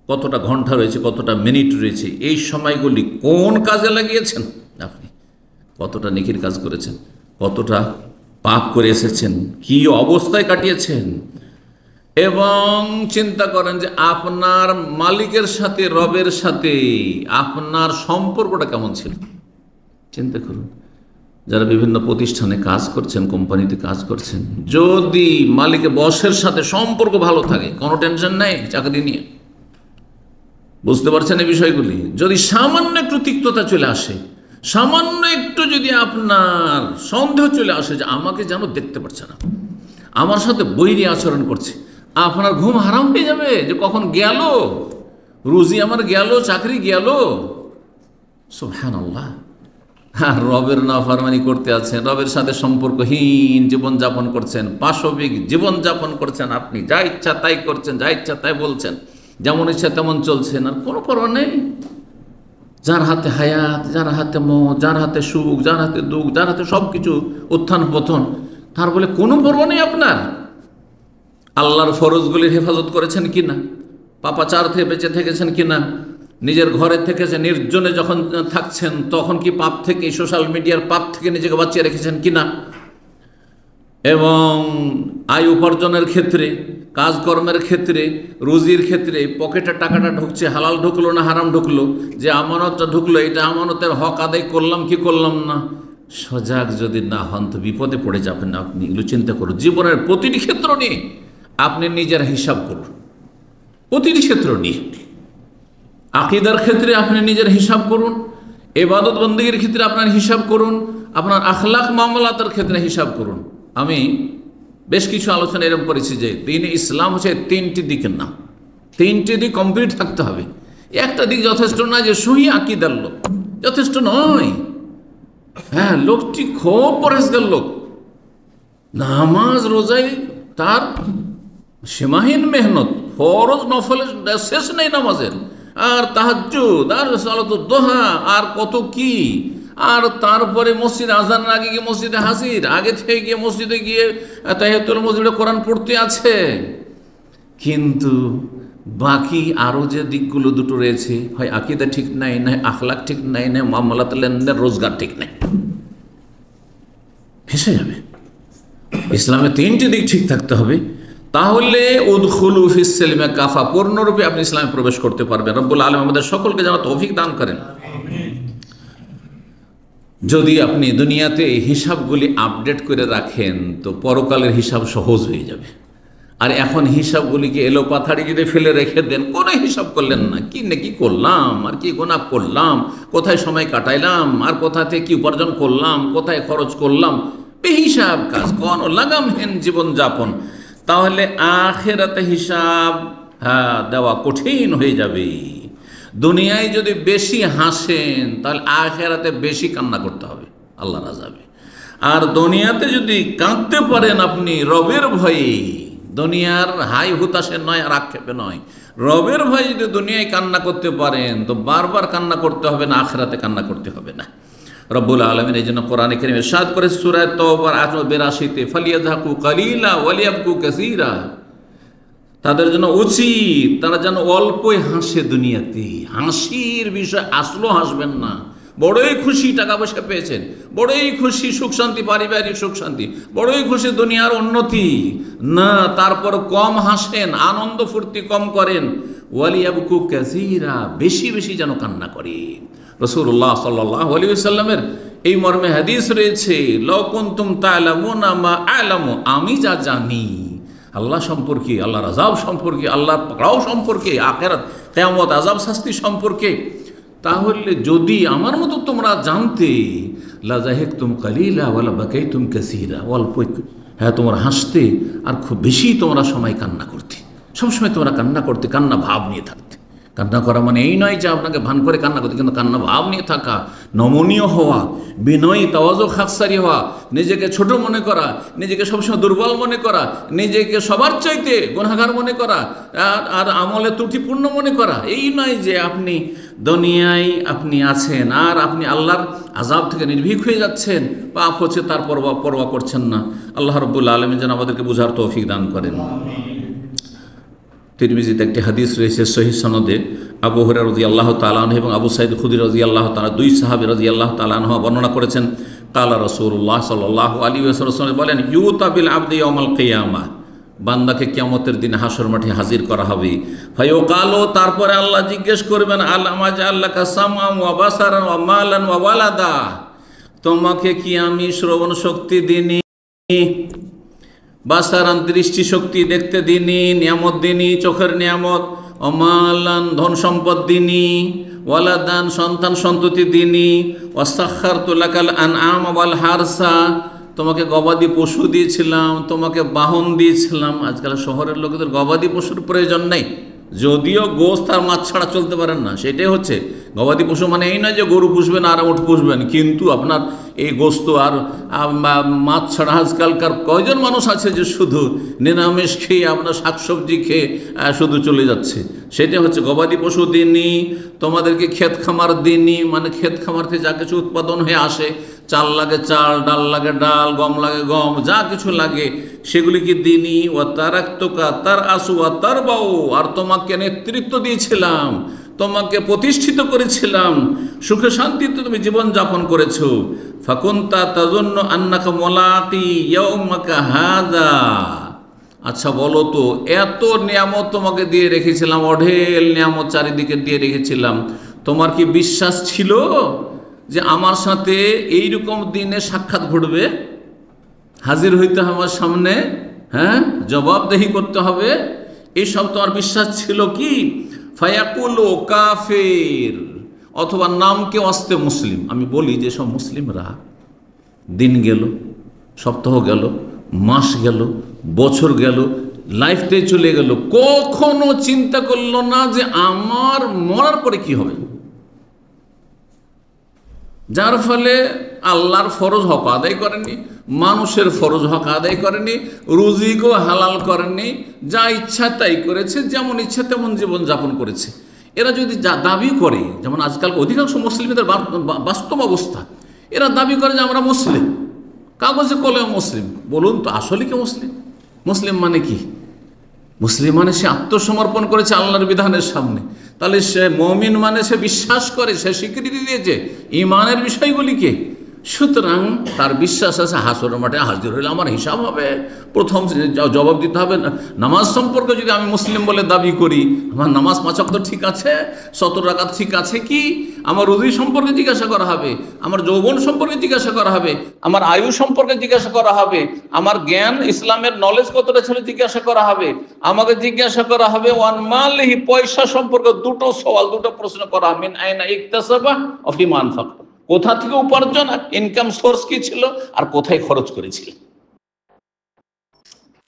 কতটা ঘন্টা রয়েছে, কতটা মিনিট রয়েছে, এই সময়গুলি কোন কাজে লাগিয়েছেন আপনি? কতটা নেকির কাজ করেছেন, কতটা পাপ করে এসেছেন, কি অবস্থায় কাটিয়েছেন। এবং চিন্তা করেন যে আপনার মালিকের সাথে, রবের সাথে আপনার সম্পর্কটা কেমন ছিল। চিন্তা করুন, যারা বিভিন্ন প্রতিষ্ঠানে কাজ করছেন, কোম্পানিতে কাজ করছেন, যদি মালিকের বসের সাথে সম্পর্ক ভালো থাকে, কোনো টেনশন নেই চাকরি নিয়ে, বুঝতে পারছেন এই বিষয়গুলি। যদি সামান্য একটু তিক্ততা চলে আসে, সামান্য একটু যদি আপনার সন্দেহ চলে আসে যে আমাকে যেন দেখতে পারছে না, আমার সাথে বৈরী আচরণ করছে, আপনার ঘুম হারাম হয়ে যাবে যে কখন গেল, রুজি আমার গেল, চাকরি গেল। সুবহানাল্লাহ। হ্যাঁ, রবের নাফরমানি করতে আছেন, রবের সাথে সম্পর্কহীন জীবনযাপন করছেন, পাশবিক জীবনযাপন করছেন, আপনি যা ইচ্ছা তাই করছেন, যা ইচ্ছা তাই বলছেন, যেমন ইচ্ছা তেমন চলছেন, আর কোনো পরোয়া নেই। যার হাতে হায়াত, যার হাতে মত, যার হাতে সুখ, যার হাতে দুঃখ, যার হাতে সব কিছু উত্থান পতন, তার বলে কোনো পরোয়া নেই আপনার। আল্লাহর ফরজগুলির হেফাজত করেছেন কিনা, পাপাচার থেকে বেঁচে থেকেছেন কিনা, নিজের ঘরে থেকেছেন, নির্জনে যখন থাকছেন তখন কি পাপ থেকে, সোশ্যাল মিডিয়ার পাপ থেকে নিজেকে বাঁচিয়ে রেখেছেন কিনা, এবং আয় উপার্জনের ক্ষেত্রে, কাজকর্মের ক্ষেত্রে, রুজির ক্ষেত্রে পকেটের টাকাটা ঢুকছে, হালাল ঢুকলো না হারাম ঢুকলো, যে আমানতটা ঢুকলো, এটা আমানতের হক আদায় করলাম কি করলাম না। সজাগ যদি না হন তো বিপদে পড়ে যাবেন আপনি। এগুলো চিন্তা করুন, জীবনের প্রতিটি ক্ষেত্র নিয়ে আপনি নিজের হিসাব করুন, প্রতিটি ক্ষেত্র নিয়ে। আকীদার ক্ষেত্রে আপনি নিজের হিসাব করুন, ইবাদত বন্দেগীর ক্ষেত্রে আপনার হিসাব করুন, আপনার আখলাক মামলাতের ক্ষেত্রে হিসাব করুন। আমি বেশ কিছু আলোচনা এরকম করেছি যে দিন ইসলাম হচ্ছে তিনটি দিকের নাম, তিনটি দিক কমপ্লিট থাকতে হবে। একটা দিক যথেষ্ট নয় যে সহি আকিদার লোক, যথেষ্ট নয়। হ্যাঁ, লোকটি খুব পরেজগার লোক, নামাজ রোজায় তার সীমাহীন মেহনত, ফরজ নফলের শেষ নেই নামাজের, আর তাহাজ্জুদ আর সালাতুদ দোহা আর কত কি, আর তারপরে মসজিদ আজানের আগে গিয়ে মসজিদে হাজির, আগে থেকে গিয়ে মসজিদে গিয়ে তাহিয়াতুল মসজিদে কোরআন পড়তে আছে। কিন্তু বাকি আরও যে দিকগুলো দুটো রয়েছে, হয় আকিদা ঠিক নাই, না আখলাক ঠিক নাই, না মামলাত লেনদেন রোজগার ঠিক নাই, ফেঁসে যাবে। ইসলামে তিনটি দিক ঠিক থাকতে হবে, তাহলে উদখুলু ফিস সিলমে কাফা, পূর্ণরূপে আপনি ইসলামে প্রবেশ করতে পারবেন। রব্বুল আলামিন আমাদের সকলকে যেন তৌফিক দান করেন। যদি আপনি দুনিয়াতে হিসাবগুলি আপডেট করে রাখেন তো পরকালের হিসাব সহজ হয়ে যাবে। আর এখন হিসাবগুলিকে এলোপাথাড়ি যদি ফেলে রেখে দেন, কোনো হিসাব করলেন না, কি নেকি করলাম আর কি গুনাহ করলাম, কোথায় সময় কাটাইলাম আর কোথা থেকে কি উপার্জন করলাম, কোথায় খরচ করলাম, বেহিসাব কাজ, কোনো লাগামহীন জীবনযাপন, তাহলে আখিরাতে হিসাব দেওয়া কঠিন হয়ে যাবে। দুনিয়ায় যদি বেশি হাসেন তাহলে আখিরাতে বেশি কান্না করতে হবে আল্লাহর আযাবে। আর দুনিয়াতে যদি কাঁদতে পারেন আপনি রবের ভয়ে, দুনিয়ার হাই হুতাশে নয় আর আক্ষেপে নয়, রবের ভয়ে যদি দুনিয়ায় কান্না করতে পারেন তো বারবার কান্না করতে হবে না, আখিরাতে কান্না করতে হবে না। রব্বুল আলামিন এই জন্য কোরআনে কারীমে ইরশাদ করে সূরা তাওবার 82-তে, ফালিয়াযহাকু কালিলা ওয়ালিয়াবকু কাসীরা, তাদের জন্য উচিত তারা যেন অল্পই হাসে দুনিয়াতে। হাসির বিষয় আসলেও হাসবেন না, বড়ই খুশি টাকা পয়সা পেয়েছেন, বড়ই খুশি সুখ শান্তি, পারিবারিক সুখ শান্তি, বড়ই খুশি দুনিয়ার উন্নতি, না তারপর কম হাসেন, আনন্দ ফুর্তি কম করেন। ওয়ালিয়াবকু কাসীরা, বেশি বেশি যেন কান্না করে। রাসূলুল্লাহ সাল্লাল্লাহু আলাইহি ওয়াসাল্লামের এই মর্মে হাদিস রয়েছে, লাউ কুনতুম তা'লামুনা মা আ'লামু, আমি যা জানি আল্লাহ সম্পর্কে, আল্লাহর আযাব সম্পর্কে, আল্লাহর পাকড়াও সম্পর্কে, আখিরাত কিয়ামত আযাব শাস্তি সম্পর্কে, তাহলে যদি আমার মতো তোমরা জানতে, লা যাহিকতুম কালিলা ওয়া লা বাকাইতুম কাসীরা, অল্প হ্যাঁ তোমরা হাসতে আর খুব বেশি তোমরা সময় কান্না করতে, সবসময় তোমরা কান্না করতে, কান্না ভাব নিয়ে থাকতে। কান্না করা মানে এই নয় যে আপনাকে ভান করে কান্না করতে, কিন্তু কান্না ভাব নিয়ে থাকা, নমনীয় হওয়া, বিনয়ী তাওয়াজু খাকসারি হওয়া, নিজেকে ছোট মনে করা, নিজেকে সবসময় দুর্বল মনে করা, নিজেকে সবার চাইতে গুনাহগার মনে করা, আর আমলে ত্রুটিপূর্ণ মনে করা। এই নয় যে আপনি দুনিয়ায় আপনি আছেন আর আপনি আল্লাহর আযাব থেকে নির্ভীক হয়ে যাচ্ছেন, পাপ হচ্ছে তার পরোয়া করছেন না। আল্লাহ রাব্বুল আলামিন যেন আমাদেরকে বুঝার তৌফিক দান করেন। তিরমিজিতে একটি হাদিস রয়েছে সহিহ সনদে, আবু হুরায়রা রাদিয়াল্লাহু তাআলা আনহু এবং আবু সাঈদ খুদরি রাদিয়াল্লাহু তাআলা, দুই সাহাবী রাদিয়াল্লাহু তাআলা আনহু বর্ণনা করেছেন, কালা রাসূলুল্লাহ সাল্লাল্লাহু আলাইহি ওয়াসাল্লাম বলেন, ইউতা বিল আবদি ইয়াউমাল কিয়ামাহ, বান্দাকে কিয়ামতের দিন হাসর মাঠে হাজির করা হবে। ফায়ুকালু, তারপরে আল্লাহ জিজ্ঞেস করবেন, আল্লামা জাআল্লাকা সামআন ওয়া বাসারান ওয়া মালান ওয়া ওয়ালাদা, তোমাকে কি আমি শ্রবণ শক্তি দিইনি, বাসারান দৃষ্টি শক্তি দেখতে দিনি, নিয়ামত দিনি, চোখের নিয়ামত, অমালান ধন সম্পদ দিনি, ওয়ালাদান সন্তান সন্ততি দিনি, ওয়াসাখারতু লাকাল আনআম ওয়াল হারসা, তোমাকে গবাদি পশু দিয়েছিলাম, তোমাকে বাহন দিয়েছিলাম। আজকাল শহরের লোকেদের গবাদি পশুর প্রয়োজন নেই, যদিও গোস্ত আর মাছ ছাড়া চলতে পারেন না, সেটাই হচ্ছে গবাদি পশু। মানে এই নয় যে গরু পুষবেন আর উট পুষবেন, কিন্তু আপনার এই গোস্ত আর মাছ ছাড়া আজকালকার কয়জন মানুষ আছে যে শুধু নিরামিষ খেয়ে আপনার শাকসবজি খেয়ে শুধু চলে যাচ্ছে, সেটা হচ্ছে গবাদি পশু দিনই। তোমাদেরকে ক্ষেত খামার দিনই, মানে ক্ষেত খামার থেকে যা কিছু উৎপাদন হয়ে আসে, চাল লাগে চাল, ডাল লাগে ডাল, গম লাগে গম, যা কিছু লাগে সেগুলিকে দিনই। ও তারাক্তুকা তার আসু ও তার বাউ, আর তোমাকে নেতৃত্ব দিয়েছিলাম, তোমাকে প্রতিষ্ঠিত করেছিলাম, সুখে শান্তিতে তুমি জীবনযাপন করেছো। ফাকুনতা তাজুন্নু আন্নাকা মুলাকি ইয়াউমাকা হাযা, আচ্ছা বলো তো, এত নিয়ামত তোমাকে দিয়ে রেখেছিলাম, অঢেল নিয়ামত চারিদিকে দিয়ে রেখেছিলাম, তোমার কি বিশ্বাস ছিল যে আমার সাথে এইরকম দিনে সাক্ষাৎ ঘটবে, হাজির হইতে হবে আমার সামনে, হ্যাঁ জবাবদেহি করতে হবে, এইসব তোমার বিশ্বাস ছিল কি? ফায়াকুলু কাফির, অথবা নামকে অস্তে মুসলিম। আমি বলি যে সব মুসলিমরা দিন গেল, সপ্তাহ গেল, মাস গেল, বছর গেল, লাইফটাই চলে গেল, কখনো চিন্তা করলো না যে আমার মরার পরে কি হবে। যার ফলে আল্লাহর ফরজ হক আদায় করেনি, মানুষের ফরজ হক আদায় করেনি, রুজিকেও হালাল করেনি, যা ইচ্ছা তাই করেছে, যেমন ইচ্ছা তেমন জীবন যাপন করেছে। এরা যদি দাবি করে, যেমন আজকাল অধিকাংশ মুসলিমদের বাস্তব অবস্থা, এরা দাবি করে যে আমরা মুসলিম, কাগজে কলমে মুসলিম। বলুন তো আসলে কি মুসলিম? মুসলিম মানে কি? মুসলিম মানে সে আত্মসমর্পণ করেছে আল্লাহর বিধানের সামনে। তাহলে সে মুমিন মানে সে বিশ্বাস করে, সে স্বীকৃতি দিয়েছে ইমানের বিষয়গুলিকে। সুতরাং তার বিশ্বাস আছে হাসরের মাঠে হাজির হইলে আমার হিসাব হবে, প্রথম জবাব দিতে হবে। নামাজ সম্পর্কে যদি আমি মুসলিম বলে দাবি করি, আমার নামাজ 5 ওয়াক্ত ঠিক আছে, 17 রাকাত ঠিক আছে কি, আমার রুজি সম্পর্কে জিজ্ঞাসা করা হবে, আমার যৌবন সম্পর্কে জিজ্ঞাসা করা হবে, আমার আয়ু সম্পর্কে জিজ্ঞাসা করা হবে, আমার জ্ঞান ইসলামের নলেজ কতটা ছিল জিজ্ঞাসা করা হবে, আমাকে জিজ্ঞাসা করা হবে ওয়ান মালিহি, পয়সা সম্পর্কে দুটো সওয়াল, দুটো প্রশ্ন করা হবে। মিন আইনা ইকতাসাবা ওয়া ফিমা আনফাকা, কোথা থেকে উপার্জন, ইনকাম সোর্স কি ছিল, আর কোথায় খরচ করেছিল।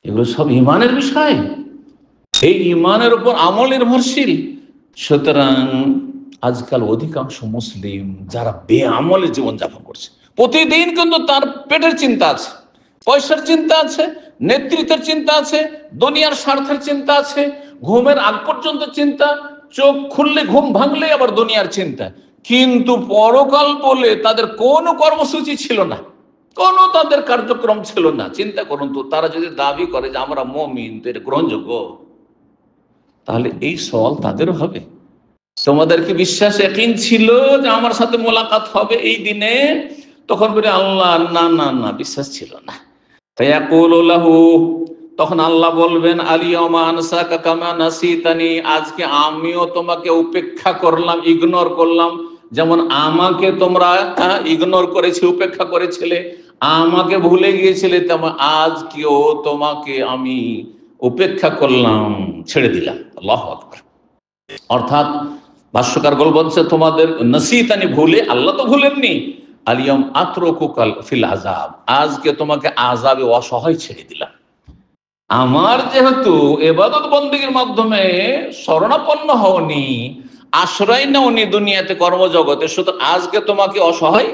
এগুলো সব ইমানের বিষয়, এই ইমানের উপর আমল নির্ভরশীল। সুতরাং আজকাল অধিকাংশ মুসলিম যারা বেআমলে জীবনযাপন করছে, প্রতিদিন কিন্তু তার পেটের চিন্তা আছে, পয়সার চিন্তা আছে, নেতৃত্বের চিন্তা আছে, দুনিয়ার স্বার্থের চিন্তা আছে, ঘুমের আগ পর্যন্ত চিন্তা, চোখ খুললে ঘুম ভাঙলে আবার দুনিয়ার চিন্তা। কিন্তু পরকাল বলে তাদের কোনো কর্মসূচি ছিল না, কোনো তাদের কার্যক্রম ছিল না। চিন্তা করুন তো, তারা যদি দাবি করে যে আমরা মুমিন, তো এটা গ্রহণযোগ্য? তাহলে এই সওয়াল তাদেরও হবে, তোমাদের কি বিশ্বাস ইয়াকিন ছিল যে আমার সাথে মোলাকাত হবে এই দিনে? তখন বলে আল্লাহ না না না, বিশ্বাস ছিল না। ফায়াকুলু লাহু, তখন আল্লাহ বলবেন আলিয়াউমা আনসাকা কামা নাসিতানি, আজকে আমিও তোমাকে উপেক্ষা করলাম, ইগনোর করলাম। যেমন আমাকে তোমরা ইগনোর করেছি, উপেক্ষা করেছিলে, আমাকে ভুলে গিয়েছিলে, তেমন আজকেও তোমাকে আমি উপেক্ষা করলাম, ছেড়ে দিলাম। আল্লাহু আকবার। অর্থাৎ ভাষ্যকার বলছে তোমাদের নাসিতানি, ভুলে, আল্লাহ তো ভুলেননি, আলিয়াম আতরকুকাল ফিল আযাব, আজকে তোমাকে আযাবে অসহায় ছেড়ে দিলাম। আমার যেহেতু ইবাদত বন্দেগীর মাধ্যমে শরণাপন্ন হওনি, আশ্রয় নেওনি দুনিয়াতে কর্মজগতে, সুতরাং আজকে তোমাকে অসহায়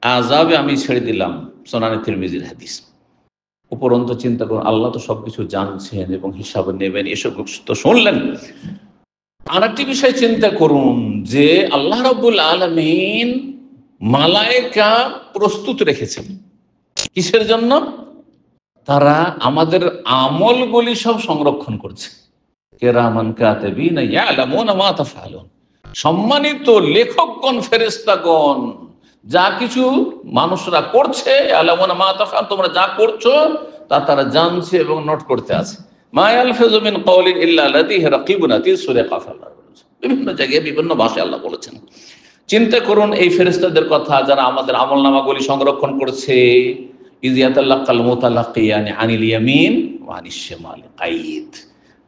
আযাবে আমি ছেড়ে দিলাম। সুনানে তিরমিজির হাদিস। উপরন্ত চিন্তা করুন, আল্লাহ তো সবকিছু জানছেন এবং হিসাব নেবেন, এসব তো শুনলেন। আর একটি বিষয় চিন্তা করুন যে আল্লাহ রাব্বুল আলামিন মালায়েকা প্রস্তুত রেখেছেন কিসের জন্য? তারা আমাদের আমলগুলি সব সংরক্ষণ করছে। কিরামান কাতিবিন ইয়ালামুনা মা তাফআলুন, সম্মানিত লেখকগণ, ফেরেশতাগণ, যা কিছু মানুষরা করছে, ইয়ালামুনা মা তাফআলুন, তোমরা যা করছো তা তারা জানছে এবং নোট করতে আছে। মা ইয়ালফিযু মিন কাওলিন ইল্লা লাদাইহি রাকিবুন আতীদ, সূরা কাফ। আল্লাহ বলেছেন, বিভিন্ন জায়গায় বিভিন্ন ভাষায় আল্লাহ বলেছেন। চিন্তা করুন এই ফেরেশতাদের কথা, যারা আমাদের আমলনামাগুলি সংরক্ষণ করছে। ইয ইয়াতালাক্কাল মুতালাক্কিয়ানি আনিল ইয়ামিন ওয়া আনিশ শিমালি কাঈদ,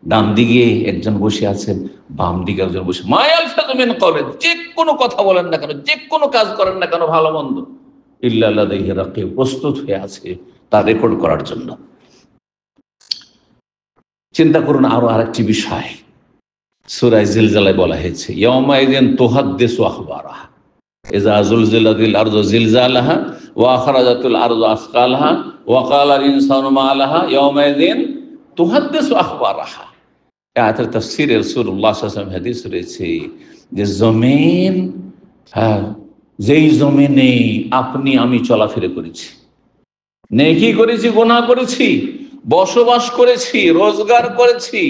ডান দিকে একজন বসে আছেন, বাম দিকে একজন বসে। মা ইয়ালফিযু মিন কাওলিন, যে কোনো কথা বলেন না কেন, যে কোনো কাজ করেন না কেন, ভালো মন্দ, ইল্লা লাদাইহি রাকিব, প্রস্তুত হয়ে আছে তা রেকর্ড করার জন্য। চিন্তা করুন আরো আরেকটি বিষয়, সূরা জিলজালায় বলা হয়েছে ইয়াউমাইযিন তুহাদ্দিসু আখবারাহা ইযা যুলজিলাতিল আরযু জিলজালাহা ওয়া আখরাজাতিল আরযু আসকালাহা ওয়া ক্বালাল ইনসানু মা লাহা ইয়াউমাইযিন তুহাদ্দিসু আখবারাহা। এই আয়াতের তাফসীরে রাসূলুল্লাহ সাল্লাল্লাহু আলাইহি ওয়াসাল্লাম হাদিস রয়েছে যে জমিন, যেই জমিনে আপনি আমি চলাফেরা করেছি, নেকি করেছি, গুনাহ করেছি, বসবাস করেছি, রোজগার করেছি,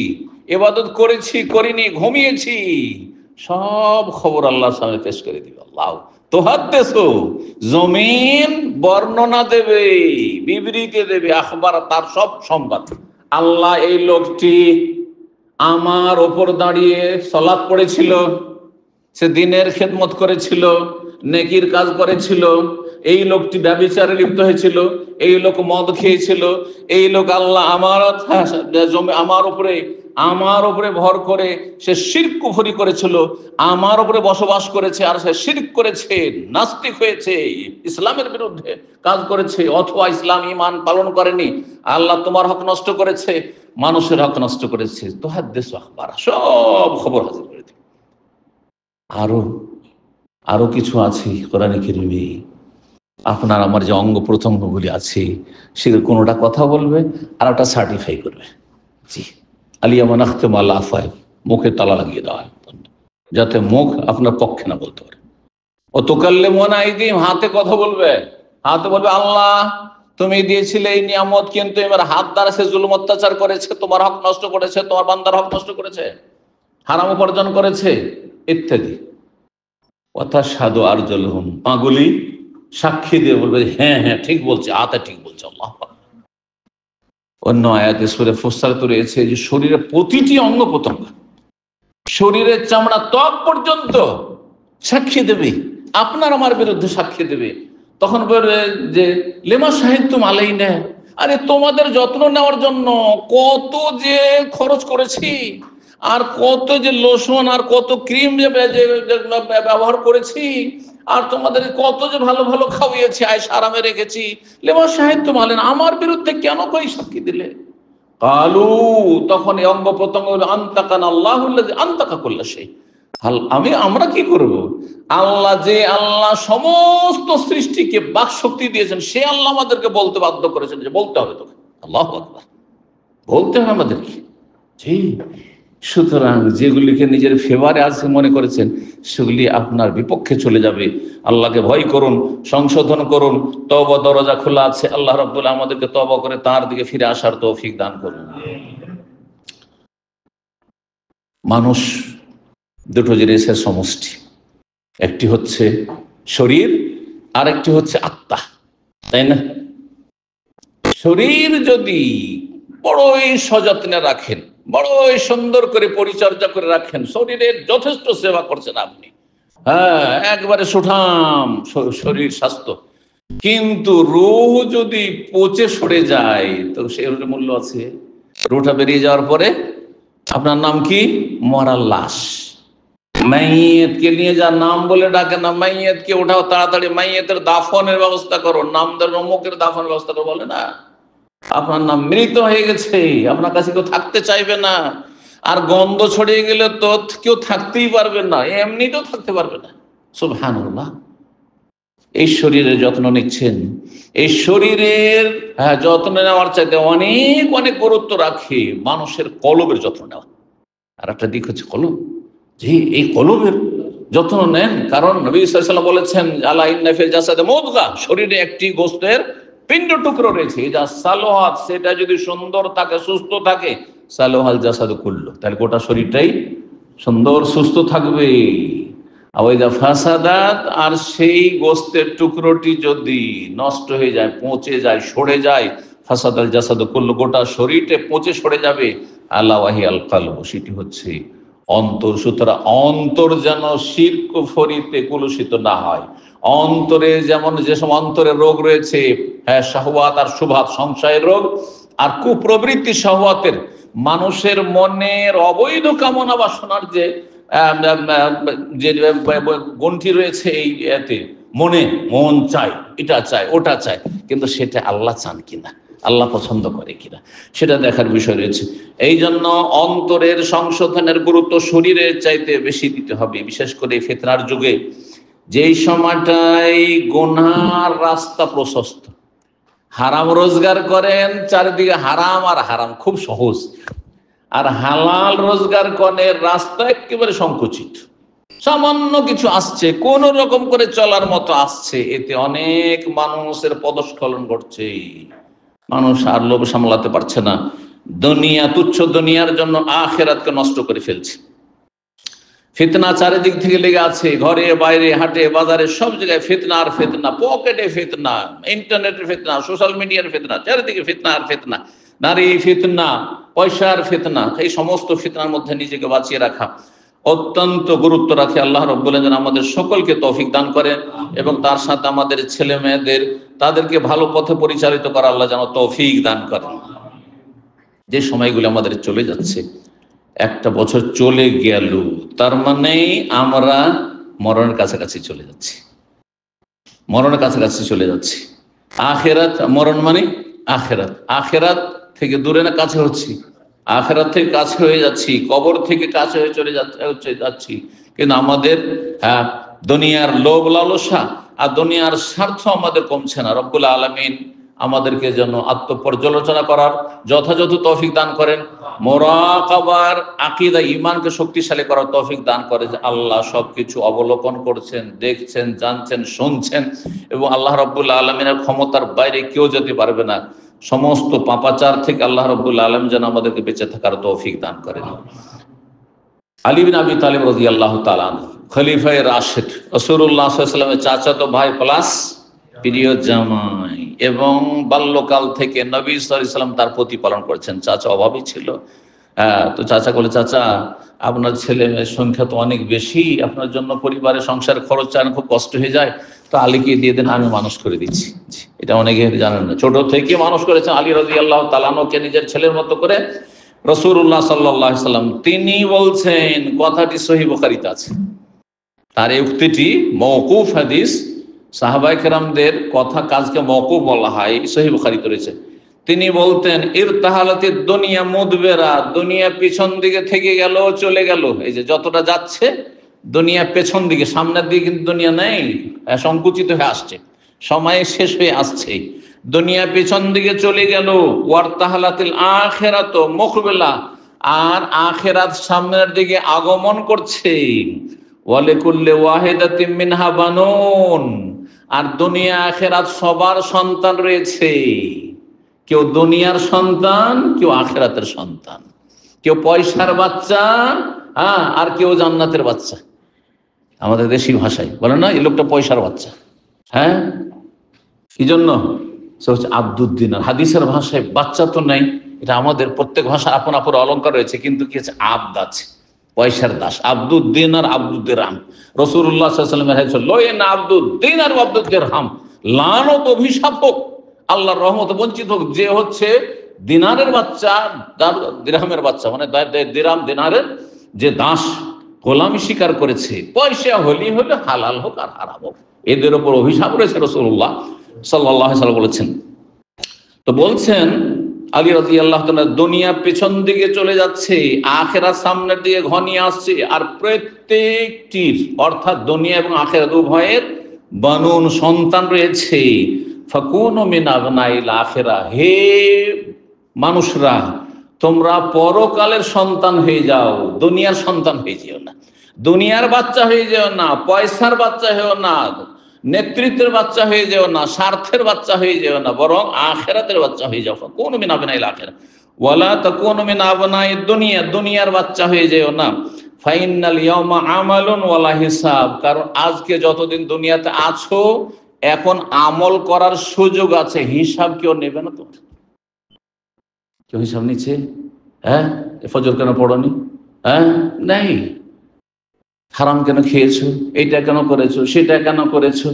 ইবাদত করেছি, করিনি, ঘুমিয়েছি, সব খবর আল্লাহর সামনে পেশ করে দিবে। আল্লাহ তুহাদ্দিসু, জমিন বর্ণনা দেবে, বিবৃতি দেবে, আখবার, তার সব সংবাদ। আল্লাহ, এই লোকটি আমার ওপর দাঁড়িয়ে সালাত পড়েছিল, সে দিনের খেদমত করেছিল, নেকির কাজ করেছিল, এই লোকটি ব্যভিচারে লিপ্ত হয়েছিল, এই লোক মদ খেয়েছিল, এই লোক আল্লাহ আমার উপরে ভর করে সে শিরক কুফরি করেছিল, আমার উপরে বসবাস করেছে আর সে শিরক করেছে, নাস্তিক হয়েছে, ইসলামের বিরুদ্ধে কাজ করেছে, অথবা ইসলাম ঈমান পালন করেনি, আল্লাহ তোমার হক নষ্ট করেছে, মানুষের হক নষ্ট করেছে, তো হাদিস আখবার সব খবর হাজির করে দিল। আরো কিছু আছে কোরআনে কারিমে, আপনার আমার যে অঙ্গ প্রত্যঙ্গগুলি আছে সেগুলো কোনোটা কথা বলবে আর একটা সার্টিফাই করবে। জি, আলিয়ামান আখতেম আল্লাহ আফায়, মুখে তালা লাগিয়ে দেওয়া হয় যাতে মুখ আপনার পক্ষে না বলতে পারে। ও তোকাল্লে মন আইদিম, হাতে কথা বলবে, হাতে বলবে আল্লাহ তুমি দিয়েছিলে এই নিয়ামত, কিন্তু এবার হাত দ্বারা সে জুলুম অত্যাচার করেছে, তোমার হক নষ্ট করেছে, তোমার বান্দার হক নষ্ট করেছে, হারাম উপার্জন করেছে ইত্যাদি। কথা সাধু আর জলহুম, পাগুলি সাক্ষী দিয়ে বলবে হ্যাঁ হ্যাঁ ঠিক বলছে, হাতে ঠিক বলছে। আল্লাহ অন্য আয়াতে সূরা ফুসসালাতে রয়েছে যে শরীরের প্রতিটি অঙ্গ প্রত্যঙ্গ, শরীরের চামড়া ত্বক পর্যন্ত সাক্ষী দেবে, আপনার আমার বিরুদ্ধে সাক্ষী দেবে। তখন বলবে যে লেমা সাহিত্যম আলাইনা, আরে তোমাদের যত্ন নেওয়ার জন্য কত যে খরচ করেছি, আর কত যে লোশন আর কত ক্রিম যে ব্যবহার করেছি, আর তোমাদের কত যে ভালো ভালো খাওয়িয়েছি, আয়েশা আরামে রেখেছি, লেমা সাহিত্যম আলাইনা, আমার বিরুদ্ধে কেন কই সাক্ষী দিলে? কালু, তখন এই অঙ্গ প্রত্যঙ্গ আনতাকান আল্লাহুল্লাযী আনতাকা কুল্লা শাই, আমরা কি করব? আল্লাহ সমস্ত সৃষ্টিকে বাক শক্তি দিয়েছেন, সে আল্লাহ আমাদেরকে বলতে বাধ্য করেছেন যে বলতে হবে তোকে, আল্লাহু আকবার, বলতে হবে আমাদেরকে। জি, সুতরাং যেগুলিকে নিজের ফেভারে আছে মনে করেছেন সেগুলি আপনার বিপক্ষে চলে যাবে। আল্লাহকে ভয় করুন, সংশোধন করুন, তওবা দরজা খোলা আছে, আল্লাহ রাব্বুল আমাদেরকে তওবা করে তার দিকে ফিরে আসার তৌফিক দান করুন। মানুষ দুটো জিনিসের সমষ্টি, একটি হচ্ছে শরীর আর একটি হচ্ছে আত্মা, তাই না? শরীর যদি বড়ই সযত্নে রাখেন, বড়ই সুন্দর করে পরিচর্যা করে রাখেন, শরীরের যথেষ্ট সেবা করছেন আপনি, হ্যাঁ একবারে সুঠাম শরীর স্বাস্থ্য, কিন্তু রূহ যদি পচে সরে যায় তো সে মূল্য আছে? রূহটা বেরিয়ে যাওয়ার পরে আপনার নাম কি? মরা লাশ। মাইয়েতকে নিয়ে যা নাম বলে ডাকে না, মাইয়েতকে ওঠাও তাড়াতাড়ি, মাইয়েতের দাফনের ব্যবস্থা করো, নামদার অমুকের দাফনের ব্যবস্থা করো, বলে না? আপনার নাম মৃত হয়ে গেছে, আপনার কাছে কেউ থাকতে চাইবে না, আর গন্ধ ছড়িয়ে গেলে তো কেউ থাকতেই পারবে না, এমনিতেও থাকতে পারবে না। সুবহানাল্লাহ। এই শরীরের যত্ন নিচ্ছেন, এই শরীরের যত্ন নেওয়ার চাইতে অনেক অনেক গুরুত্ব রাখে মানুষের কলবের যত্ন নেওয়া। আর একটা দিক হচ্ছে কলব, যে এই কলবের যত্ন নেন, কারণ নবী সাল্লাল্লাহু আলাইহি ওয়াসাল্লাম বলেছেন আলা ইন্না ফিল জাসাদি মুদগা, শরীরে একটি গোশতের পিণ্ড টুকরো রয়েছে, যা সালোহাত, সেটা যদি সুন্দর থাকে, সুস্থ থাকে, সালোহাল জাসাদু কুল্লু, তাহলে গোটা শরীরটাই সুন্দর সুস্থ থাকবে। আওয়াইদা ফাসাদাত, আর সেই গোশতের টুকরোটি যদি নষ্ট হয়ে যায়, পচে যায়, সরে যায়, ফাসাদাল জাসাদু কুল্লু, গোটা শরীরটা পচে সরে যাবে। আলা ওয়াহিয়াল কলব, সেটি হচ্ছে অন্তর। সুতরাং অন্তর যেন শিরক কুফরিতে কলুষিত না হয়। অন্তরে যেমন যেসব অন্তরের রোগ রয়েছে, হ্যাঁ শাহওয়াত আর শুবহাত, সংশয়ের রোগ আর কুপ্রবৃত্তি শাহওয়াতের, মানুষের মনের অবৈধ কামনা বাসনার যে গণ্ঠি রয়েছে এই এতে, মন চায়, এটা চায়, ওটা চায়, কিন্তু সেটা আল্লাহ চান কিনা, আল্লাহ পছন্দ করে কিনা, সেটা দেখার বিষয় রয়েছে। এই জন্য অন্তরের সংশোধনের গুরুত্ব শরীরের চাইতে বেশি দিতে হবে, বিশেষ করে ফিতনার যুগে, যেই সময়টাই গুনার রাস্তা প্রশস্ত, হারাম রোজগার করেন, চারিদিকে হারাম আর হারাম, খুব সহজ, আর হালাল রোজগার করেন রাস্তা একেবারে সংকুচিত, সামান্য কিছু আসছে, কোন রকম করে চলার মতো আসছে, এতে অনেক মানুষের পদস্খলন ঘটছে। মানুষ আর লোভ সামলাতে পারছে না, দুনিয়া, তুচ্ছ দুনিয়ার জন্য আখিরাতকে নষ্ট করে ফেলছে। ফিতনা চারিদিক থেকে লেগে আছে, ঘরে বাইরে, হাটে বাজারে, সব জায়গায় ফিতনা আর ফিতনা, পকেটে ফিতনা, ইন্টারনেটের ফিতনা, সোশ্যাল মিডিয়ার ফিতনা, চারিদিকে ফিতনা আর ফিতনা, নারী ফিতনা, পয়সার ফিতনা, এই সমস্ত ফিতনার মধ্যে নিজেকে বাঁচিয়ে রাখা অত্যন্ত গুরুত্ব রাখে। আল্লাহ রাব্বুল আলামিন যেন আমাদের সকলকে তৌফিক দান করেন এবং তার সাথে আমাদের ছেলে মেয়েদের তাদেরকে ভালো পথে পরিচালিত করা আল্লাহ যেন তৌফিক দান করেন। যে সময়গুলো আমাদের চলে যাচ্ছে, একটা বছর চলে গেল, তার মানে আমরা মরণের কাছাকাছি চলে যাচ্ছি, মরণের কাছাকাছি চলে যাচ্ছি। আখেরাত, মরণ মানে আখেরাত, আখেরাত থেকে দূরে না কাছে হচ্ছি, আখেরাত থেকে কাছে হয়ে যাচ্ছি, কবর থেকে কাছে হয়ে চলে যাচ্ছি। কিন্তু আমাদের দুনিয়ার লোভ লালসা আর দুনিয়ার স্বার্থ আমাদের কমছে না। রব্বুল আলামিন আমাদেরকে যেন আত্মপর্যালোচনা করার যথাযথ তৌফিক দান করেন, মুরাকাবার আকীদা ঈমানকে শক্তিশালী করার তৌফিক দান করে, যে আল্লাহ সবকিছু অবলোকন করছেন, দেখছেন, জানছেন, শুনছেন এবং আল্লাহ রাব্বুল আলামিনের ক্ষমতার বাইরে কেউ যেতে পারবে না। সমস্ত পাপাচার থেকে আল্লাহ রাব্বুল আলামিন যেন আমাদেরকে বেঁচে থাকার তৌফিক দান করেন। আলী বিন আবি তালিব রাদিয়াল্লাহু তাআলা আনহু, খলিফায়ে রাশিদ, রাসূলুল্লাহ সাল্লাল্লাহু আলাইহি ওয়াসাল্লামের চাচাতো ভাই প্লাস প্রিয় জামাই, এবং বাল্যকাল থেকে নবী সাল্লাল্লাহু আলাইহি ওয়াসাল্লাম তার প্রতিপালন করেছেন। চাচা অভাবী ছিল, তো চাচা বলে, চাচা আপনার ছেলে মেয়ের সংখ্যা তো অনেক বেশি, আপনার জন্য পরিবারের সংসার খরচ চালানো খুব কষ্ট হয়ে যায়, তো আলীকে দিয়ে দেন, আমি মানুষ করে দিচ্ছি। এটা অনেকে জানেন না, ছোট থেকে মানুষ করেছেন আলী রাদিয়াল্লাহু তাআলা আনহুকে নিজের ছেলের মতো করে। রাসূলুল্লাহ সাল্লাল্লাহু আলাইহি ওয়াসাল্লাম তিনি বলছেন, কথাটি সহিহ বুখারীতে আছে, তার এই উক্তিটি মওকুফ হাদিস, সাহাবায়ে কেরামদের কথা কাজকে মওকুফ বলা হয়, সহিহ বুখারীতে রয়েছে। তিনি বলতেন, ইরতাহালাতিদ দুনিয়া মুদবিরা, দুনিয়া পিছন দিকে থেকে গেল, চলে গেল। এই যে যতটা যাচ্ছে দুনিয়া পেছন দিকে, সামনের দিকে কিন্তু দুনিয়া নেই, সংকুচিত হয়ে আসছে, সময় শেষ হয়ে আসছে, দুনিয়া পেছন দিকে চলে গেল। ওয়ারতাহালাতিল আখিরাত মুকবিলা, আর আখিরাত সামনের দিকে আগমন করছে। ওয়ালিকুল্লি ওয়াহিদাতিন মিনহা বানুন, আর দুনিয়া আখিরাত সবার সন্তান রয়েছে। কেউ দুনিয়ার সন্তান, কেউ আখিরাতের সন্তান, কেউ পয়সার বাচ্চা, আর কেউ জান্নাতের বাচ্চা। আমাদের দেশি ভাষায় বলে না, এই লোকটা পয়সার বাচ্চা, কি জন্য? সে হচ্ছে আব্দুদ্দিনার। হাদিসের ভাষায় বাচ্চা তো নাই, এটা আমাদের প্রত্যেক ভাষা আপন আপন অলঙ্কার রয়েছে, কিন্তু কি আছে, আব্দ আছে, পয়সার দাস। আব্দুদ্দিনার, আব্দুদ্দিরহাম। রাসূলুল্লাহ সাল্লাল্লাহু আলাইহি ওয়াসাল্লাম বলেছেন, লয়েন আব্দুদ্দিনার ওয়া আব্দুদ্দিরহাম, লানত, অভিশাপ হোক, আল্লাহর রহমত বঞ্চিত হোক, যে হচ্ছে দিনারের বাচ্চা, দিরহামের বাচ্চা, মানে দিরহাম দিনারের যে দাস, গোলামি স্বীকার করেছে, পয়সা হলি হলে হালাল হোক আর হারাম হোক, এদের উপর অভিশাপ রয়েছে। রাসূলুল্লাহ সাল্লাল্লাহু আলাইহি ওয়াসাল্লাম বলেছেন। তো বলছেন আলী রাদিয়াল্লাহু তাআলা, দুনিয়া পেছন দিকে চলে যাচ্ছে, আখিরাত সামনের দিকে ঘনিয়ে আসছে, আর প্রত্যেকটির অর্থাৎ দুনিয়া এবং আখিরাত উভয়ের বানুন, সন্তান রয়েছে। ফাকুনু মিন আবনাইল আখিরা, হে মানুষরা তোমরা পরকালের সন্তান হয়ে যাও, দুনিয়ার সন্তান হয়ে যেও না, দুনিয়ার বাচ্চা হয়ে যেও না, পয়সার বাচ্চা হয়েও না, নেতৃত্বের বাচ্চা হয়ে যেও না, স্বার্থের বাচ্চা হয়ে যেও না, বরং আখিরাতের বাচ্চা হয়ে যাও। ফাকুনু মিন আবনাইল আখিরা ওয়ালা তাকুনু মিন আবনাইদ দুনিয়া, দুনিয়ার বাচ্চা হয়ে যেও না। ফাইনাল ইয়াউমা আমালুন ওয়ালা হিসাব, কারণ আজকে যতদিন দুনিয়াতে আছো এখন আমল করার সুযোগ আছে, হিসাব কেউ নেবে না। তোমার কেউ হিসাব নিচ্ছে? ফজর কেন পড়নি? নেই। হারাম কেন খেয়েছো, এইটা কেন করেছো, সেটা কেন করেছো,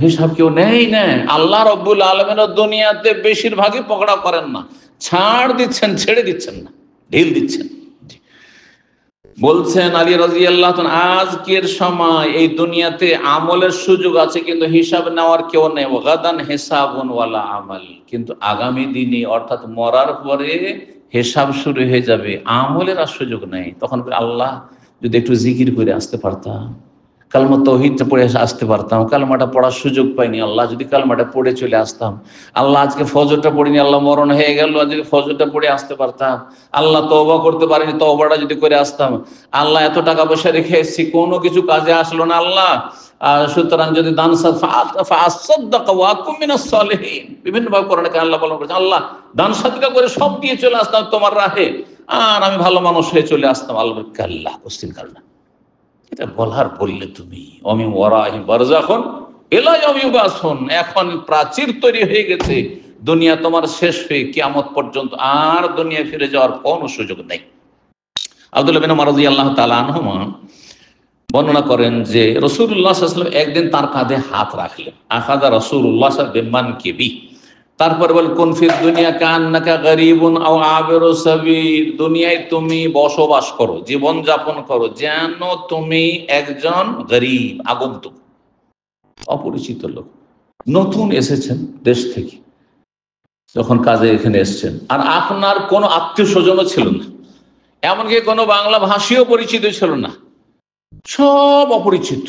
হিসাব কেউ নেই। না, আল্লাহ রাব্বুল আলামিন দুনিয়াতে বেশিরভাগই পকড়া করেন না, ছাড় দিচ্ছেন, ছেড়ে দিচ্ছেন না, ঢিল দিচ্ছেন। বলছেন আলী রাদিয়াল্লাহু তাআলা, আজকের সময় এই দুনিয়াতে আমলের সুযোগ আছে, কিন্তু হিসাব নেওয়ার কেউ নেই। গাদান হিসাবুন ওয়ালা আমাল, কিন্তু আগামী দিনে অর্থাৎ মরার পরে হিসাব শুরু হয়ে যাবে, আমলের আর সুযোগ নেই। তখন আল্লাহ যদি একটু জিকির করে আসতে পারতাম, কালমা তাওহীদটা পড়ে আসতে পারতাম, কালমাটা পড়ার সুযোগ পাইনি, আল্লাহ যদি কালমাটা পড়ে চলে আসতাম। আল্লাহ আজকে ফজরটা পড়িনি, আল্লাহ মরণ হয়ে গেল, আজকে ফজরটা পড়ে আসতে পারতাম। আল্লাহ তওবা করতে পারিনি, তওবাটা যদি করে আসতাম। আল্লাহ এত টাকা পয়সা রেখে এসেছি, কোনো কিছু কাজে আসলো না আল্লাহ, সুতরাং যদি দান ফাসাদদাকা ওয়া আকুম মিনাস সালিহিন, বিভিন্ন ভাবে কোরআনে আল্লাহ বলেন করেছেন, আল্লাহ দান সাদকা করে সব দিয়ে চলে আসতাম তোমার রাহে, আর আমি ভালো মানুষ হয়ে চলে আসতাম। আল্লাহ কাল্লা, কোশ্চিন কাল্লা, এটা বলার বললে তুমি অমি ওয়ারাহিম বারযাখুন ইলা ইয়াউমি ইউবাসুন, এখন প্রাচীর তৈরি হয়ে গেছে, দুনিয়া তোমার শেষ হয়ে কিয়ামত পর্যন্ত আর দুনিয়া ফিরে যাওয়ার কোনো সুযোগ নেই। আব্দুল্লাহ বিন ওমর রাদিয়াল্লাহু তাআলা আনহুমা বর্ণনা করেন যে রাসূলুল্লাহ সাল্লাল্লাহু আলাইহি ওয়াসাল্লাম একদিন তার কাঁধে হাত রাখলেন। আখাযা রাসূলুল্লাহ সাল্লাল্লাহু আলাইহি ওয়াসাল্লাম বিমানকিবি, তারপরে বল কুন ফিদ দুনিয়া কান্নাকা গরীবুন আও আবিরু সাবিল, দুনিয়ায় তুমি বসবাস করো, জীবন যাপন করো যেন তুমি একজন গরীব, আগন্তুক, অপরিচিত লোক, নতুন এসেছেন দেশ থেকে, যখন কাজে এখানে এসেছেন, আর আপনার কোনো আত্মীয় স্বজনও ছিল না, এমনকি কোনো বাংলা ভাষীও পরিচিত ছিল না, সব অপরিচিত,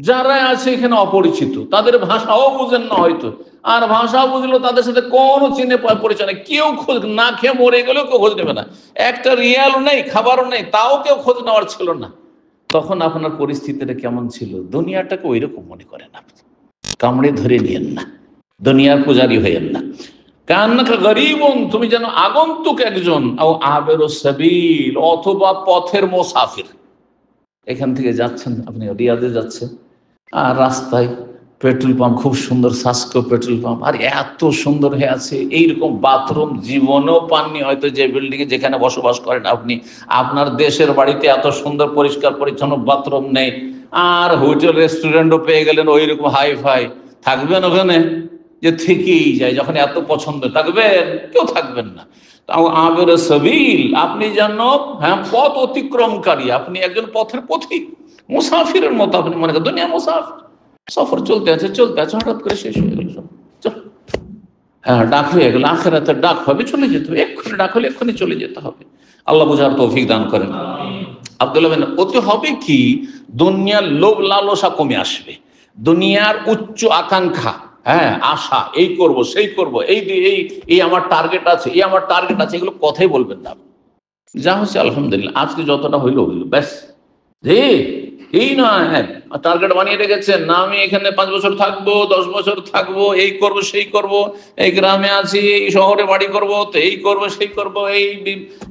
যারা আছে এখানে অপরিচিত, তাদের ভাষাও বুঝেন না হয়তো, আর ভাষা বুঝলেও তাদের সাথে কোনো চিনে পরিচয় নেই, কেউ খোঁজ না খেয়ে মরে গেলেও কেউ খোঁজ নেবে না, একটা রিয়ালও নেই, খাবারও নেই, তাও কেউ খোঁজ নেওয়ার ছিল না। তখন আপনার পরিস্থিতিটা কেমন ছিল? দুনিয়াটাকে ওই রকম মনে করেন, আপনি কামড়ে ধরে নিয়েন না, দুনিয়ার পূজারী হইয়েন না। কান্নাকা গরীবুন, তুমি যেন আগন্তুক একজন, আও আবিরু সাবিল, অথবা পথের মুসাফির। এখান থেকে যাচ্ছেন আপনি, রিয়াদে যাচ্ছেন, আর রাস্তায় পেট্রোল পাম্প, খুব সুন্দর সাস্কো পেট্রোল পাম্প, আর এত সুন্দর হয়ে আছে, এইরকম বাথরুম জীবনেও পাননি হয়তো, যে বিল্ডিং এ যেখানে বসবাস করেন আপনি, আপনার দেশের বাড়িতে এত সুন্দর পরিষ্কার পরিচ্ছন্ন বাথরুম নেই, আর হোটেল রেস্টুরেন্টও পেয়ে গেলেন ওই রকম হাই ফাই, থাকবেন ওখানে? যে থেকেই যায়, যখন এত পছন্দ, থাকবেন? কেউ থাকবেন না। তাও আবিরু সাবিল, আপনি যেন পথ অতিক্রমকারী, আপনি একজন পথের পথিক, মুসাফিরের মতো আপনি মনে করেন, দুনিয়া মুসাফির, সফর চলতে আছে হঠাৎ করে শেষ হয়ে গেল, চল, হ্যাঁ ডাক হয়ে গেল, আখিরাতের ডাক হবে, চলে যেতে হবে, এক্ষুনি ডাক হলে এক্ষুনি চলে যেতে হবে। আল্লাহ বুঝার তৌফিক দান করেন। আব্দুল্লাহ বিন, ওতে হবে কি, দুনিয়ার লোভ লালসা কমে আসবে, দুনিয়ার উচ্চ আকাঙ্ক্ষা, আশা, এই করব সেই করব, এই আমার টার্গেট আছে, এই আমার টার্গেট আছে, এগুলো কথাই বলবেন না। যা হচ্ছে আলহামদুলিল্লাহ, আজকে যতটা হইলো ব্যাস, যে এই নয় টার্গেট বানিয়ে রেখেছেন না, আমি এখানে 5 বছর থাকবো, 10 বছর থাকবো, এই করব সেই করব, এই গ্রামে আছি, এই শহরে বাড়ি করব, তো এই করব সেই করব, এই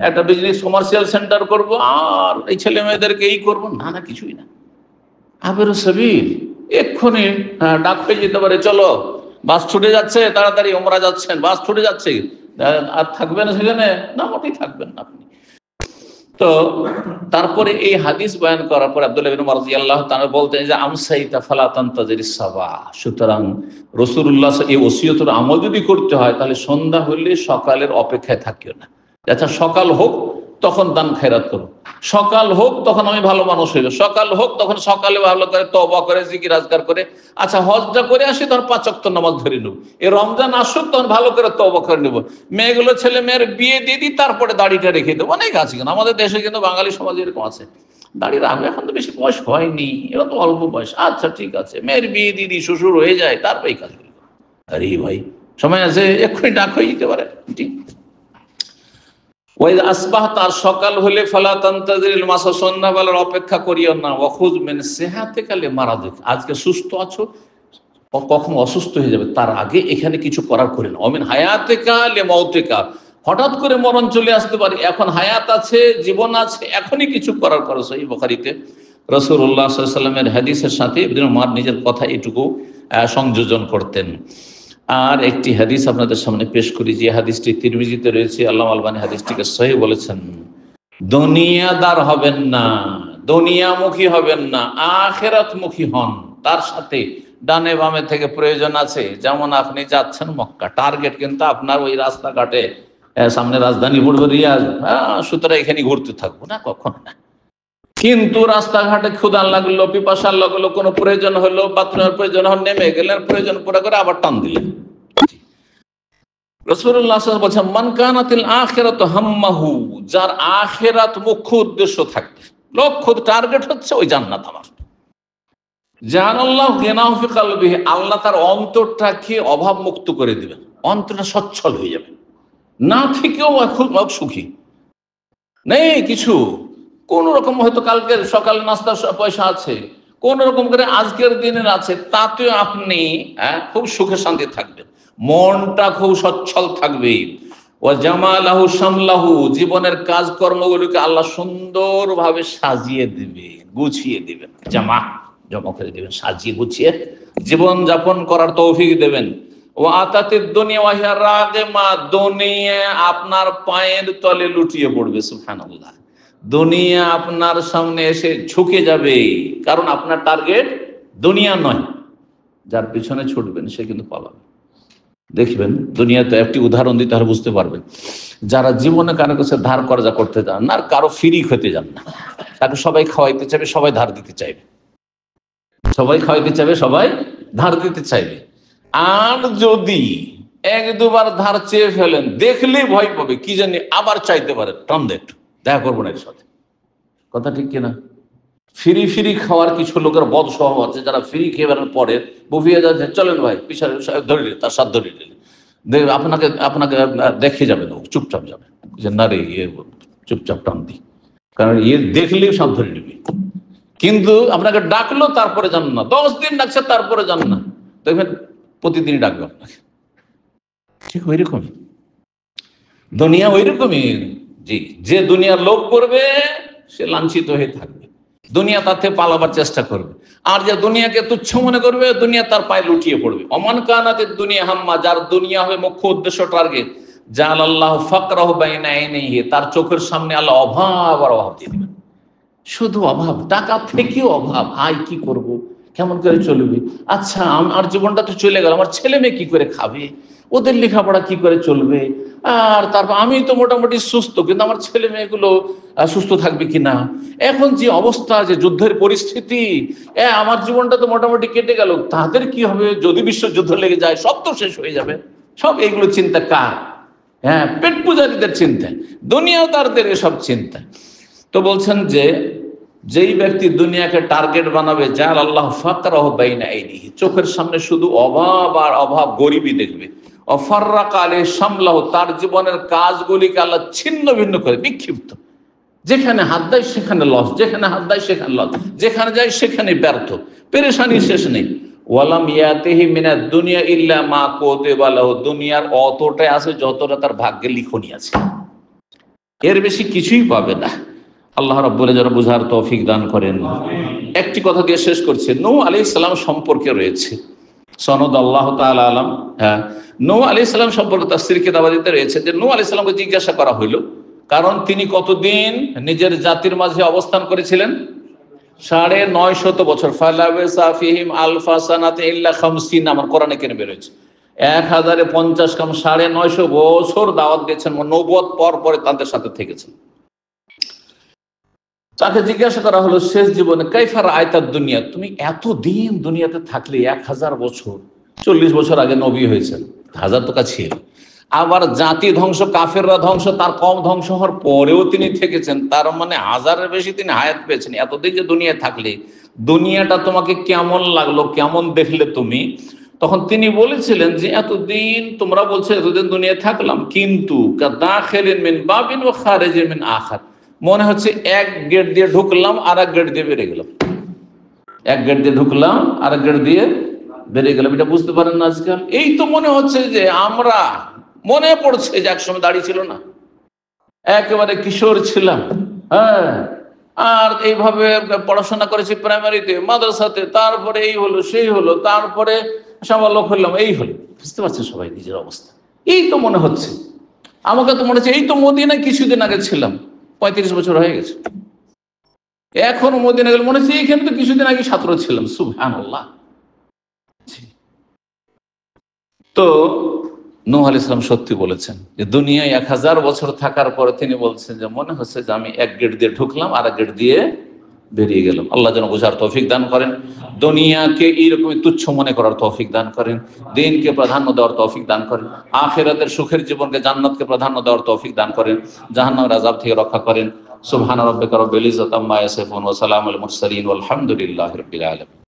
একটা বিজনেস কমার্শিয়াল সেন্টার করব, আর এই ছেলে মেয়েদেরকে এই করব, না কিছুই না। আবিরু সাবিল, এক্ষুনি ডাক পেয়ে যেতে পারে, চলো বাস ছুটে যাচ্ছে, তাড়াতাড়ি ওমরা যাচ্ছেন, বাস ছুটে যাচ্ছে, আর থাকবেন সেখানে? না, মোটেই থাকবেন না আপনি। তো তারপরে এই হাদিস বয়ান করার পর আব্দুল্লাহ ইবনে ওমর রাদিয়াল্লাহু তাআলা বলতেন যে আমসাইতা ফালা তানতাজিরিস সাবা, সুতরাং রাসূলুল্লাহ এই ওসিয়তের আমল যদি করতে হয় তাহলে সন্ধ্যা হলে সকালের অপেক্ষায় থাকিও না। আচ্ছা, সকাল হোক তখন দান খায়রাত করো, সকাল হোক তখন আমি ভালো মানুষ হইব, সকাল হোক তখন সকালে ভালো করে তওবা করে জিকির আজকার করে, আচ্ছা হজটা করে আসি তখন 5 ওয়াক্ত নামাজ ধরে নেব, এই রমজান আসুক তখন ভালো করে তওবা করে নেব, মেয়েগুলো ছেলে মেয়ের বিয়ে দিয়ে দিই, তারপরে দাড়িটা রেখে দেবো। অনেক আছে কিন্তু আমাদের দেশে, কিন্তু বাঙালি সমাজে এরকম আছে, দাড়ি রাখবে, এখন তো বেশি বয়স হয়নি, এরা তো অল্প বয়স, আচ্ছা ঠিক আছে, মেয়ের বিয়ে দিয়ে দিই, শ্বশুর হয়ে যায়, তারপরে এই কাজগুলো। আরে ভাই, সময় আছে, এক্ষুনি ডাক হয়ে যেতে পারে। ঠিক ওই আসবাহ, তার সকাল হলে ফালা তানতাজিরিল মাসা, সন্ধ্যাবেলার অপেক্ষা করিও না, ওয়াখুজ মিন সিহাতিকা লিমারাদিক, আজকে সুস্থ আছো, কখন অসুস্থ হয়ে যাবে তার আগে এখানে কিছু করার করে না, অমিন হায়াতিকা লিমাউতিকা, হঠাৎ করে মরণ চলে আসতে পারে, এখন হায়াত আছে, জীবন আছে, এখনই কিছু করার করো। সহিহ বুখারীতে রাসূলুল্লাহ সাল্লাল্লাহু আলাইহি ওয়াসাল্লামের হাদিসের সাথে ইবনে উমর নিজের কথা এটুকু সংযোজন করতেন। আর একটি হাদিস আপনাদের সামনে পেশ করি, যে হাদিসটি তিরমিজিতে রয়েছে, আল্লামা আলবানী হাদিসটিকে সহিহ বলেছেন। দুনিয়াদার হবেন না, দুনিয়ামুখী হবেন না, আখিরাতমুখী হন। তার সাথে ডানে বামে থেকে প্রয়োজন আছে, যেমন আপনি যাচ্ছেন মক্কা, টার্গেট কিন্তু আপনার ওই রাস্তাঘাটে, সামনে রাজধানী পড়বে রিয়াদ, সুতরাং এখানে ঘুরতে থাকবো না, কখনো না। কিন্তু রাস্তাঘাটে ক্ষুধা লাগলো, পিপাসা লাগলো, কোনো প্রয়োজন হলো, বাথরুমের প্রয়োজন হল, নেমে গেলেন, প্রয়োজন পুরো করে আবার টান দিলেন। রাসূলুল্লাহ সাল্লাল্লাহু আলাইহি ওয়াসাল্লাম বলেছেন, মান কানাতিল আখিরাতু হাম্মাহু, যার আখিরাত মুখ্য উদ্দেশ্য থাকবে, লক্ষ্য টার্গেট হচ্ছে ওই জান্নাত আমার, জানাল্লাহু গিনাহু ফি কলবিহি, আল্লাহ তার অন্তরটাকে অভাব মুক্ত করে দিবেন, অন্তরটা সচ্ছল হয়ে যাবে, না থেকেও খুব সুখী, নেই কিছু, কোন রকম হয়তো কালকের সকাল নাস্তার পয়সা আছে, কোন রকম করে আজকের দিনের আছে, তাতেও আপনি খুব সুখে শান্তি থাকবেন, মনটা খুব সচ্ছল থাকবে। ও জামালাহু শামলাহু, জীবনের কাজকর্মগুলোকে আল্লাহ সুন্দরভাবে সাজিয়ে দিবেন, গুছিয়ে দিবেন, জমা করে দিবেন, সাজিয়ে গুছিয়ে জীবন যাপন করার তৌফিক দেবেন। ও আতাতিদ দুনিয়া ওয়া হিয়া রাগিমা, দুনিয়া আপনার পায়ের তলে লুটিয়ে পড়বে। সুবহানাল্লাহ। দুনিয়া আপনার সামনে এসে ঝুঁকে যাবে, কারণ আপনার টার্গেট দুনিয়া নয়। যার পিছনে ছুটবেন সে কিন্তু পালাবে। দেখবেন দুনিয়াতে একটি উদাহরণ দিতে হলে বুঝতে পারবেন, যারা জীবনে কারো কাছে ধার কর্জা করতে যান না, আর কারো ফ্রি খেতে যান না, তাকে সবাই খাওয়াইতে চাইবে, সবাই ধার দিতে চাইবে, সবাই খাওয়াইতে চাইবে, সবাই ধার দিতে চাইবে। আর যদি এক দুবার ধার চেয়ে ফেলেন, দেখলেই ভয় পাবে, কি জানি আবার চাইতে পারে, টান দে একটু, দেখা করবো না এর সাথে। কথা ঠিক কিনা? ফ্রি ফ্রি খাওয়ার কিছু লোকের বদ স্বভাব আছে, যারা ফ্রি খেয়ে বেড়ানোর পরে বুফিয়ে যাচ্ছে, চলেন ভাই পিছনে ধরে তার সাথ ধরে আপনাকে আপনাকে দেখে যাবে না, চুপচাপ যাবে, যে না রে ইয়ে চুপচাপ টান দি, কারণ ইয়ে দেখলেই সব ধরে নিবি। কিন্তু আপনাকে ডাকলো তারপরে যান না, 10 দিন ডাকছে তারপরে যান না, দেখবেন প্রতিদিনই ডাকবে আপনাকে। ঠিক ওইরকমই দুনিয়া, ওইরকমই। জি, যে দুনিয়ার লোভ করবে সে লাঞ্ছিত হয়ে থাকবে, দুনিয়া তার থেকে পালাবার চেষ্টা করবে। আর যে দুনিয়াকে তুচ্ছ মনে করবে, দুনিয়া তার পায়ে লুটিয়ে পড়বে। অমান কানাতের দুনিয়া হাম্মা, যার দুনিয়া হবে মুখ্য উদ্দেশ্য, টার্গেট, জাল আল্লাহ ফাকরাহু বাইনা আইনাইহি, তার চোখের সামনে আল্লাহ অভাব আর অভাব দিয়ে দিবেন, শুধু অভাব, টাকা থেকেও অভাব। আয় কি করব, কেমন করে চলবে, আচ্ছা আমার জীবনটা তো চলে গেল, আমার ছেলে মেয়ে কি করে খাবে, ওদের লেখাপড়া কি করে চলবে, আর তারপর আমি তো মোটামুটি সুস্থ, কিন্তু আমার ছেলে মেয়েগুলো সুস্থ থাকবে কিনা, এখন যে অবস্থা, যে যুদ্ধের পরিস্থিতি, আমার জীবনটা তো মোটামুটি কেটে গেল, তাদের কি হবে, যদি বিশ্বযুদ্ধ লেগে যায় সব তো শেষ হয়ে যাবে। সব এইগুলো চিন্তা কার? হ্যাঁ, পেট পূজারীদের চিন্তা, দুনিয়াদারদের এসব চিন্তা। তো বলছেন যে যেই ব্যক্তি দুনিয়াকে টার্গেট বানাবে, জাল আল্লাহ ফাকরাহু বাইনা আইনিহি, চোখের সামনে শুধু অভাব আর অভাব, গরিবই দেখবে। অফাররাকা আলাইহি শামলাহু, তার জীবনের কাজগুলিকে আল্লাহ ছিন্ন ভিন্ন করে, বিক্ষিপ্ত, যেখানে হাত দেয় সেখানে লস, যেখানে হাত দেয় সেখানে লস, যেখানে যায় সেখানে ব্যর্থ, পেরেশানি শেষ নেই। ওয়ালাম ইয়াতিহি মিনাদ দুনিয়া ইল্লা মা কুতিবা লাহু, দুনিয়ার অতটাই আছে যতটা তার ভাগ্যে লিখনি আছে, এর বেশি কিছুই পাবে না। আল্লাহ রাব্বুল যারা বুঝার তৌফিক দান করেন। একটি কথা দিয়ে শেষ করছে, নূহ আলাইহিস সালাম সম্পর্কে রয়েছে সনদ, আল্লাহ তাআলা আলাম। হ্যাঁ, নূহ আলাইহিস সালাম সম্পর্কে তাফসীর কিতাবাদিতে রয়েছে যে নূহ আলাইহিস সালামকে জিজ্ঞাসা করা হইল, কারণ তিনি কতদিন নিজের জাতির মাঝে অবস্থান করেছিলেন? 950 বছর। ফালাবিসা ফীহিম আলফা সানাতিন ইল্লা 50, আমার কোরআনে কেন বেরোচ্ছে 1050 কাম, 950 বছর দাওয়াত দিয়েছেন, নবুয়ত পর পরে তাদের সাথে থেকেছেন। তাকে জিজ্ঞাসা করা হলো শেষ জীবনে, কাইফা রাআইতাদ দুনিয়া, তুমি এতদিন দুনিয়াতে থাকলে, 1000 বছর, 40 বছর আগে নবী হয়েছেন, 1000 তো ছিল, আবার জাতি ধ্বংস, কাফেররা ধ্বংস, তার কম ধ্বংস হওয়ার পরেও তিনি থেকেছেন, তার মানে 1000-এর বেশি তিনি হায়াত পেয়েছেন। এতদিন যে দুনিয়ায় থাকলে, দুনিয়াটা তোমাকে কেমন লাগলো, কেমন দেখলে তুমি? তখন তিনি বলেছিলেন যে এতদিন তোমরা বলছো এতদিন দুনিয়ায় থাকলাম, কিন্তু কাদাখিলিন মিন বাবিন ওয়া খারিজিন মিন আখার, মনে হচ্ছে এক গেট দিয়ে ঢুকলাম আর এক গেট দিয়ে বেরিয়ে গেলাম, এক গেট দিয়ে ঢুকলাম আর এক গেট দিয়ে বেরিয়ে গেলাম। এটা বুঝতে পারেন না আজকাল? এই তো মনে হচ্ছে যে আমরা, মনে পড়ছে যে একসময় দাঁড়িয়ে ছিল না, একেবারে কিশোর ছিলাম, হ্যাঁ, আর এইভাবে পড়াশোনা করেছি প্রাইমারিতে, মাদ্রাসাতে, তারপরে এই হলো সেই হলো, তারপরে সামালক হলাম, এই হলো। বুঝতে পারছেন সবাই নিজের অবস্থা? এই তো মনে হচ্ছে, আমাকে তো মনে হচ্ছে এই তো মদিনায় কিছুদিন আগে ছিলাম, 35 বছর হয়ে গেছে, এখন মদিনা গেলে মনে হচ্ছে এইখানে তো কিছুদিন আগে ছাত্র ছিলাম। সুবহানাল্লাহ। তো নূহ আলাইহিস সালাম সত্যি বলেছেন যে দুনিয়ায় 1000 বছর থাকার পরে তিনি বলছেন যে মনে হচ্ছে যে আমি এক গেট দিয়ে ঢুকলাম আর এক গেট দিয়ে বেরিয়ে গেলাম। আল্লাহ যেন বোঝার তৌফিক দান করেন, দুনিয়াকে এইরকমই তুচ্ছ মনে করার তৌফিক দান করেন, দিনকে প্রাধান্য দেওয়ার তৌফিক দান করেন, আখিরাতের সুখের জীবনকে, জান্নাতকে প্রাধান্য দেওয়ার তৌফিক দান করেন, জাহান্নামের আযাব থেকে রক্ষা করেন। সুবহান রাব্বিকা রাব্বিল ইজ্জাতি আম্মা ইয়াসিফুন ওয়া সালামুল মুরসালিন ওয়াল হামদুলিল্লাহি রাব্বিল আলামিন।